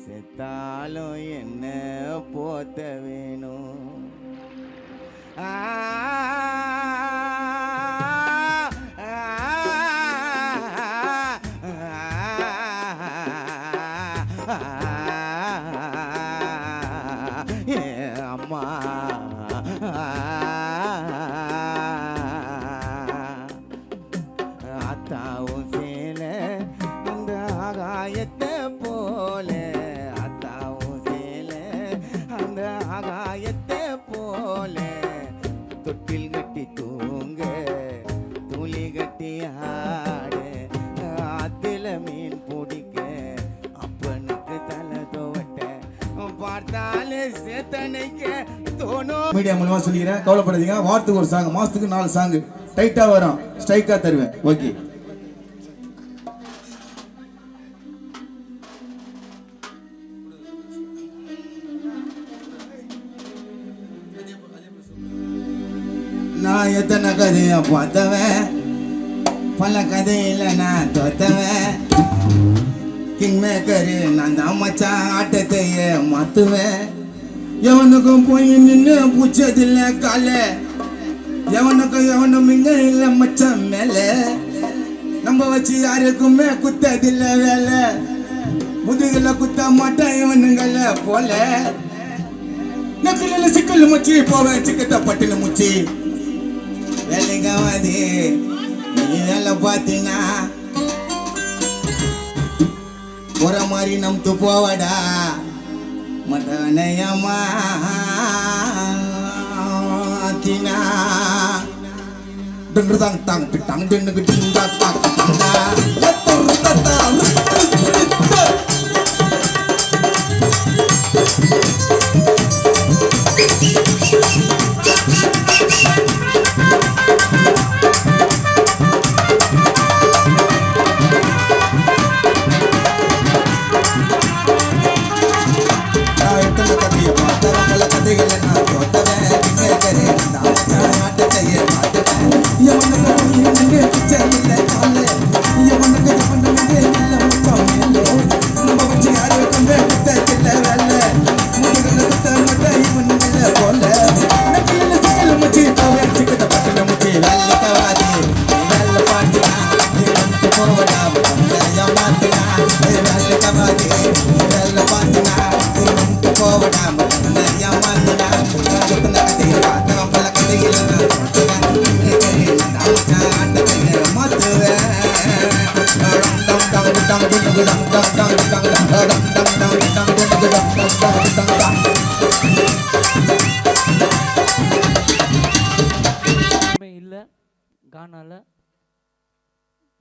செத்தாலும் என்ன போத்த வேணும் அம்மா அத்தாவும் சேல அந்த ஆகாயத்தை போல அத்தாவும் சேல அந்த ஆகாயத்தை போல தொட்டில் கட்டி தூங்க துளி கட்டி ஆட ஆத்துல மீன் பிடிக்க அப்பனுக்கு தலை துவட்ட பார்த்தாலே தனைக்க தோணும். மீடியா மூலமா சொல்லிக்கிறேன், கவலைப்படாதீங்க. வாரத்துக்கு ஒரு சாங், மாசத்துக்கு 4 சாங் டைட்டா வரும், ஸ்ட்ரைக்கா தருவேன். ஓகே. நான் எத்தனை கதையை பார்த்தவன், பல கதையில நான் தோத்தவன். கிங் மேக்கரு நான் தான் மச்சான், ஆட்டத்தையே மாத்துவேன். எவனுக்கும் போய் நின்று பூச்சதில்ல கால, எவனும் இங்க இல்ல மச்சான் மேல. நம்ம வச்சு யாருக்குமே குத்ததில்ல வேலை, முதுகுல குத்த மாட்டேன் இவனுங்கள போல. நக்கல சிக்கல் முச்சி போவேன் சிக்கத்த பட்டுல முச்சி. வேலைங்க வாதி நீ வேலை பார்த்தீங்கன்னா போற மாதிரி நம்து போவடா மதனையமா தினா டங்கு தங் தங் டங் டங்கு டிங் டக் டக் டங்கா லத்தர் தத்தா. இல்லை கானால.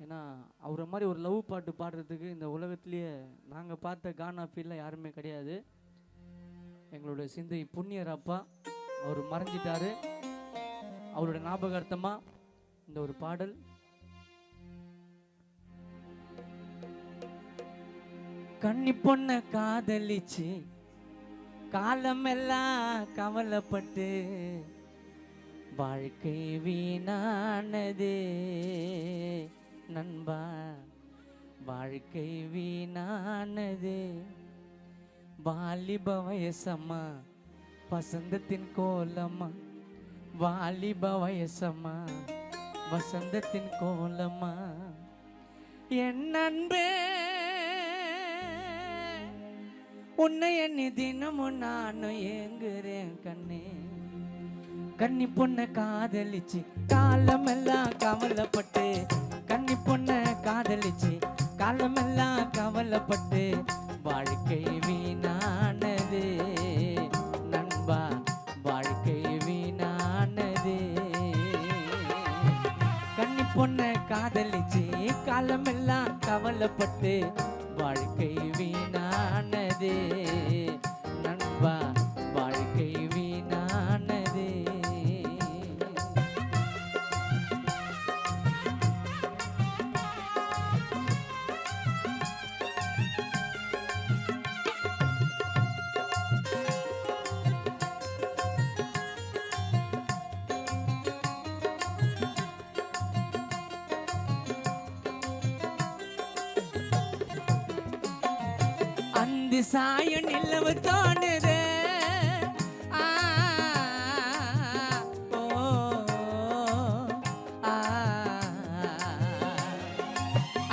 ஏன்னா அவரை மாதிரி ஒரு லவ் பாட்டு பாடுறதுக்கு இந்த உலகத்திலேயே நாங்கள் பார்த்த கானா ஃபீல்ல யாருமே கிடையாது. எங்களுடைய சிந்தை புண்ணியர் அப்பா அவர் மறைஞ்சிட்டாரு. அவருடைய ஞாபகார்த்தமாக இந்த ஒரு பாடல். கன்னி பொண்ண காதலிச்சு காலமெல்லாம் கவலைப்பட்டு வாழ்க்கை வீணானதே நண்பா, வாழ்க்கை வீணானதே. வாலிப வயசம்மா வசந்தத்தின் கோலம்மா, வாலிப வயசம்மா வசந்தத்தின் கோலம்மா. என் நண்பே உன்னை எண்ணி தினமும் நானும் ஏங்குறேன் கண்ணே. கன்னி பொண்ண காதலிச்சு காலமெல்லாம் கவலைப்பட்டு, கன்னி பொண்ண காதலிச்சு காலமெல்லாம் கவலைப்பட்டு வாழ்க்கை வீணானது நண்பா, வாழ்க்கை வீணானது. கன்னி பொண்ண காதலிச்சு காலமெல்லாம் கவலைப்பட்டு வாழ்க்கை வீணானது நண்பா, வாழ்க்கை வீணானது. அந்தி சாய நிலவு தோணுது,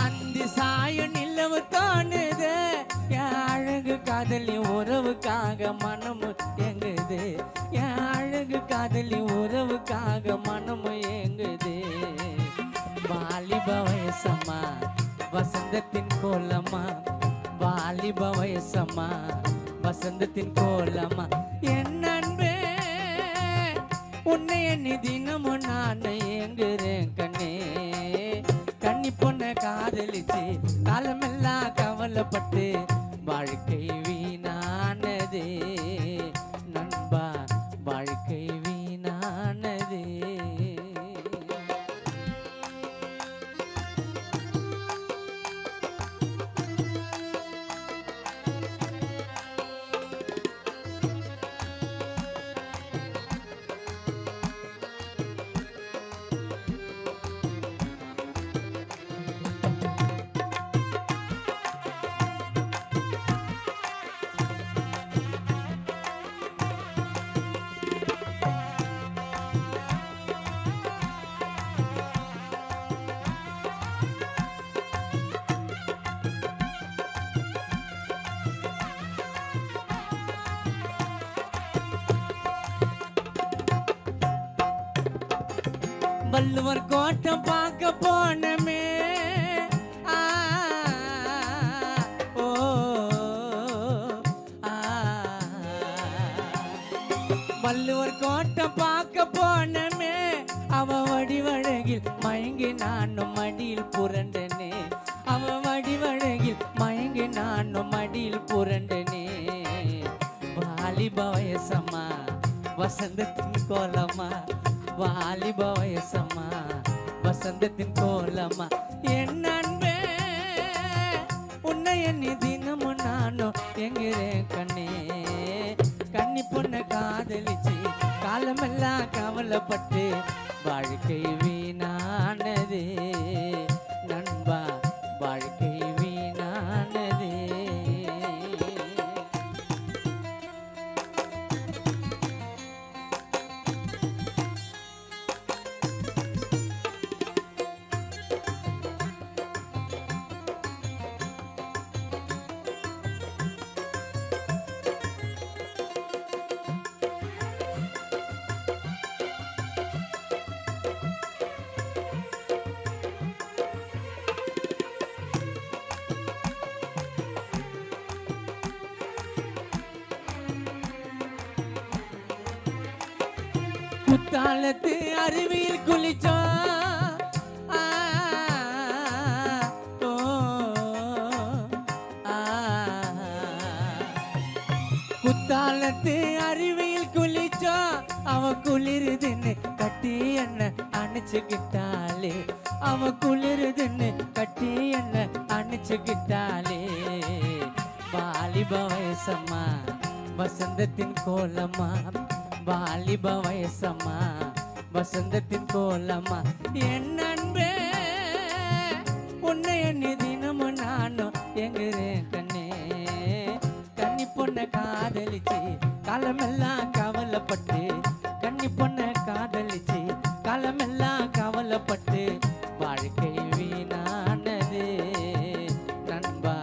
அந்தி சாய நிலவு தோணுது. என் அழகு காதலி உறவுக்காக மனமு எங்குது, என் அழகு காதலி உறவுக்காக மனமு எங்குது. வாலிப வயசம்மா வசந்தத்தின் கோலம்மா, வாலிப வயசம்மா வசந்தத்தின் கோலம்மா. என் நண்பே உன்னை எண்ணி தினமும் நான் ஏங்குறேன் கண்ணே. கன்னி பொண்ண காதலிச்சு காலமெல்லாம் கவலைப்பட்டு வாழ்க்கை வீணானதே நண்பா, வள்ளுவர் கோட்டை பார்க்க போனமே ஓ வள்ளுவர் கோட்டை பார்க்க போனமே அவ வடிவழகில் மயங்கி நானும் மடியில் புரண்டனே அவ வடிவழகில் மயங்கி நானும் மடியில் புரண்டனே வாலிப வயசம்மா வசந்தத்தின் கோலமா வாலிப வயசம்மா வசந்தத்தின் கோலமா என் அன்பே உன்னை எண்ணி தினமும் நானும் எங்கிறேன் கண்ணே கன்னி பொண்ணை காதலிச்சு காலமெல்லாம் கவலைப்பட்டு வாழ்க்கை வீணானதே நண்பா வாழ்க்கை வீணானதே குத்தாலத்து அருவியில் குளிச்சோம் ஓ குத்தாலத்து அருவியில் குளிச்சோம் அவ குளிருதுன்னு கட்டி என்ன அணைச்சுக்கிட்டாளே அவ குளிருதுன்னு கட்டி என்ன அணைச்சுக்கிட்டாளே வாலிப வயசம்மா வசந்தத்தின் கோலமா வாலிப வயசம்மா வசந்தத்தின் கோலமா என் அன்பே உன்னை எண்ணி தினமும் நானும் எங்குறேன் கண்ணே கன்னி பொண்ணை காதலிச்சு காலமெல்லாம் கவலைப்பட்டு கன்னி பொண்ணை காதலிச்சு காலமெல்லாம் கவலைப்பட்டு வாழ்க்கை வீணானதே நண்பா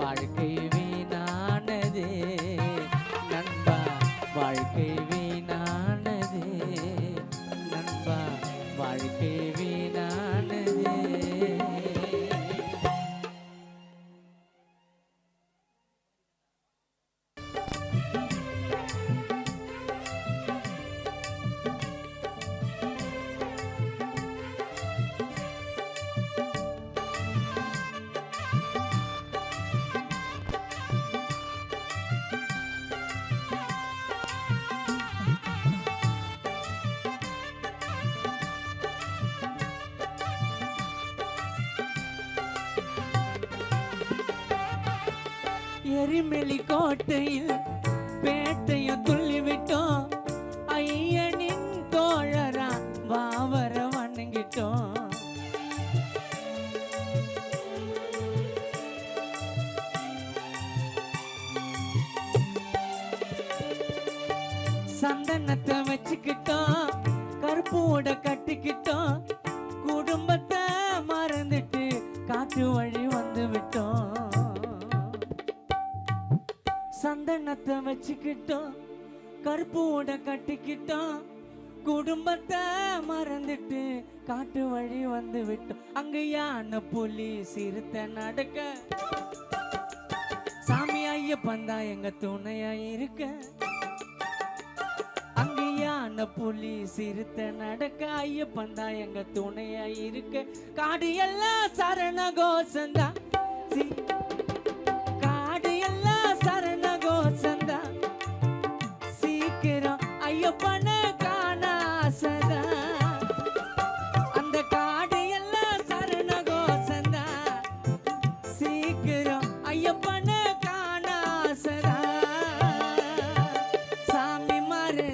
வாழ்க்கை வீணானதே நண்பா வாழ்க்கை வீணானதே நண்பா வாழ்க்கை வீணானதே எரிமெலி கோட்டையில் பேட்டையும் துள்ளிவிட்டோம் ஐயனின் தோழரா வாவர வணங்கிட்டோம் சந்தனத்தை வச்சுக்கிட்டோம் கருப்பு உட கட்டிக்கிட்டோம் குடும்பத்தை மறந்துட்டு காட்டு வழி வந்து விட்டோம் சந்தனத்தை வச்சுக்கிட்டோம் கருப்பு உட கட்டிக்கிட்டோம் குடும்பத்தை மறந்துட்டு காட்டு வழி வந்து விட்டோம் அங்க யானை புலி சிறுத்தை நடக்க சாமி ஐயப்பன் தான் எங்க துணையா இருக்க அங்க யானை புலி சிறுத்தை நடக்க ஐயப்பன் தான் எங்க துணையா இருக்க காடு எல்லாம் சரண கோஷந்தான் சரணகோசந்தா சீக்கிரம் ஐயப்பன காணாசதா அந்த காடு எல்லாம் சரணகோசந்தா சீக்கிரம் ஐயப்பன காணாசதா சாமி மாறு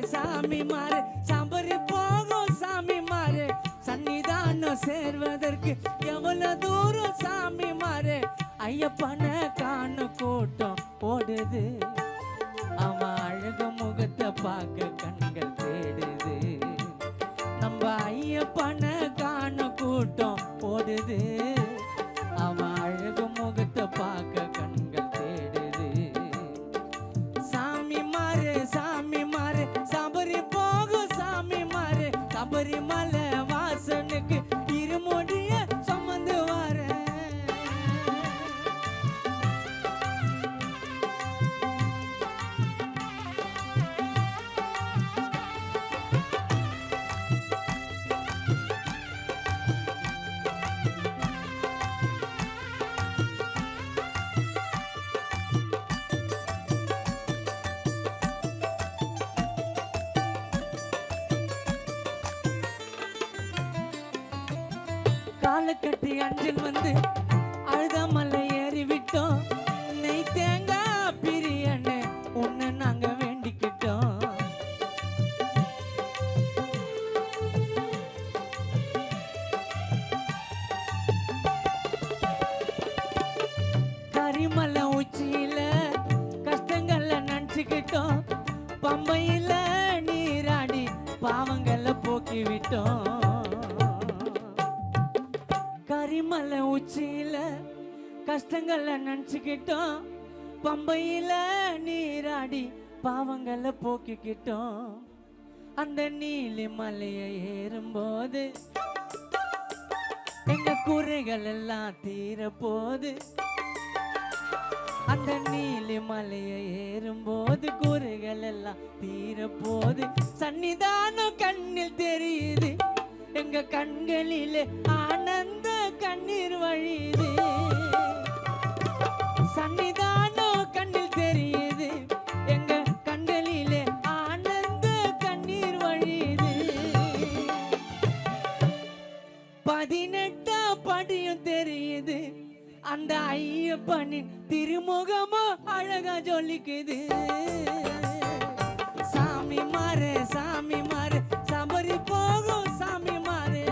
சாம்பரி போகும் சாமி மாறு சன்னிதானம் சேர்வதற்கு எவ்வளவு தூரம் சாமி மாறு ஐயப்பன காணு கூட்டம் ஓடுது அவன் அழகு முகத்தை பார்க்க கண்கள் தேடுது நம்ம ஐயப்பன காண கூட்டம் ஓடுது அவன் அழகு முகத்தை பார்க்க கண்கள் தேடுது சாமி மாறு சபரி போகும் சாமி மாறு சபரிமலை வாச தாளை கட்டி அஞ்சல் வந்து அழுதாமலை ஏறி விட்டோம். நெய் தேங்காய் பிரியன்னு உன்னை நாங்க வேண்டிக்கிட்டோம். கரிமலை உச்சியில கஷ்டங்கள்ல நினைச்சுக்கிட்டோம். பம்பையில நீராடி பாவங்களை போக்கி விட்டோம். கரிமலை உச்சியில கஷ்டங்களை நினைச்சுக்கிட்டோம். பம்பையில நீராடி பாவங்களை போக்கிக்கிட்டோம். அந்த நீலி மலையை ஏறும்போது எங்க குறைகள் எல்லாம் தீர போது. அந்த நீலி மலையை ஏறும்போது குறைகள் எல்லாம் தீர போது. சன்னிதானம் கண்ணில் தெரியுது, எங்க கண்களிலே ஆனந்த கண்ணீர் வழியுது. சன்னிதானம் கண்ணில் தெரியுது, எங்க கண்களிலே ஆனந்த கண்ணீர் வழியுது. 18 படியும் தெரியுது, அந்த ஐயப்பனின் திருமுகமோ அழகா ஜொலிக்குது. சாமி மாறு சபரி போகும் சாமி மாறு.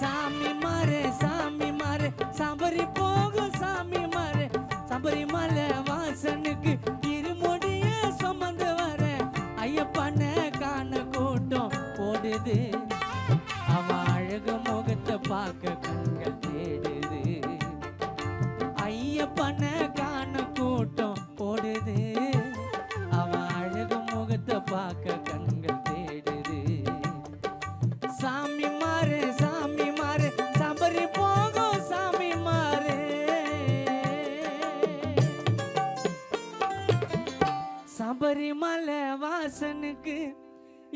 சாமி மாறு சபரி போகும் சாமி மாறு. சபரிமலை வாசனுக்கு இருமுடிய சுமந்து வர ஐயப்பன காண கூட்டம் ஓடுது. அவன் அழகு முகத்தை பார்க்க கண்கள் தேடுது. ஐயப்பன காண கூட்டம் ஓடுது. அவன் அழகு முகத்தை பார்க்க கண்கள் தேடுது. சாமி மாறு சபரி போகும் சாமி மாறு. சபரிமலை வாசனுக்கு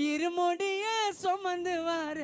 இருமுடிய சுமந்து வர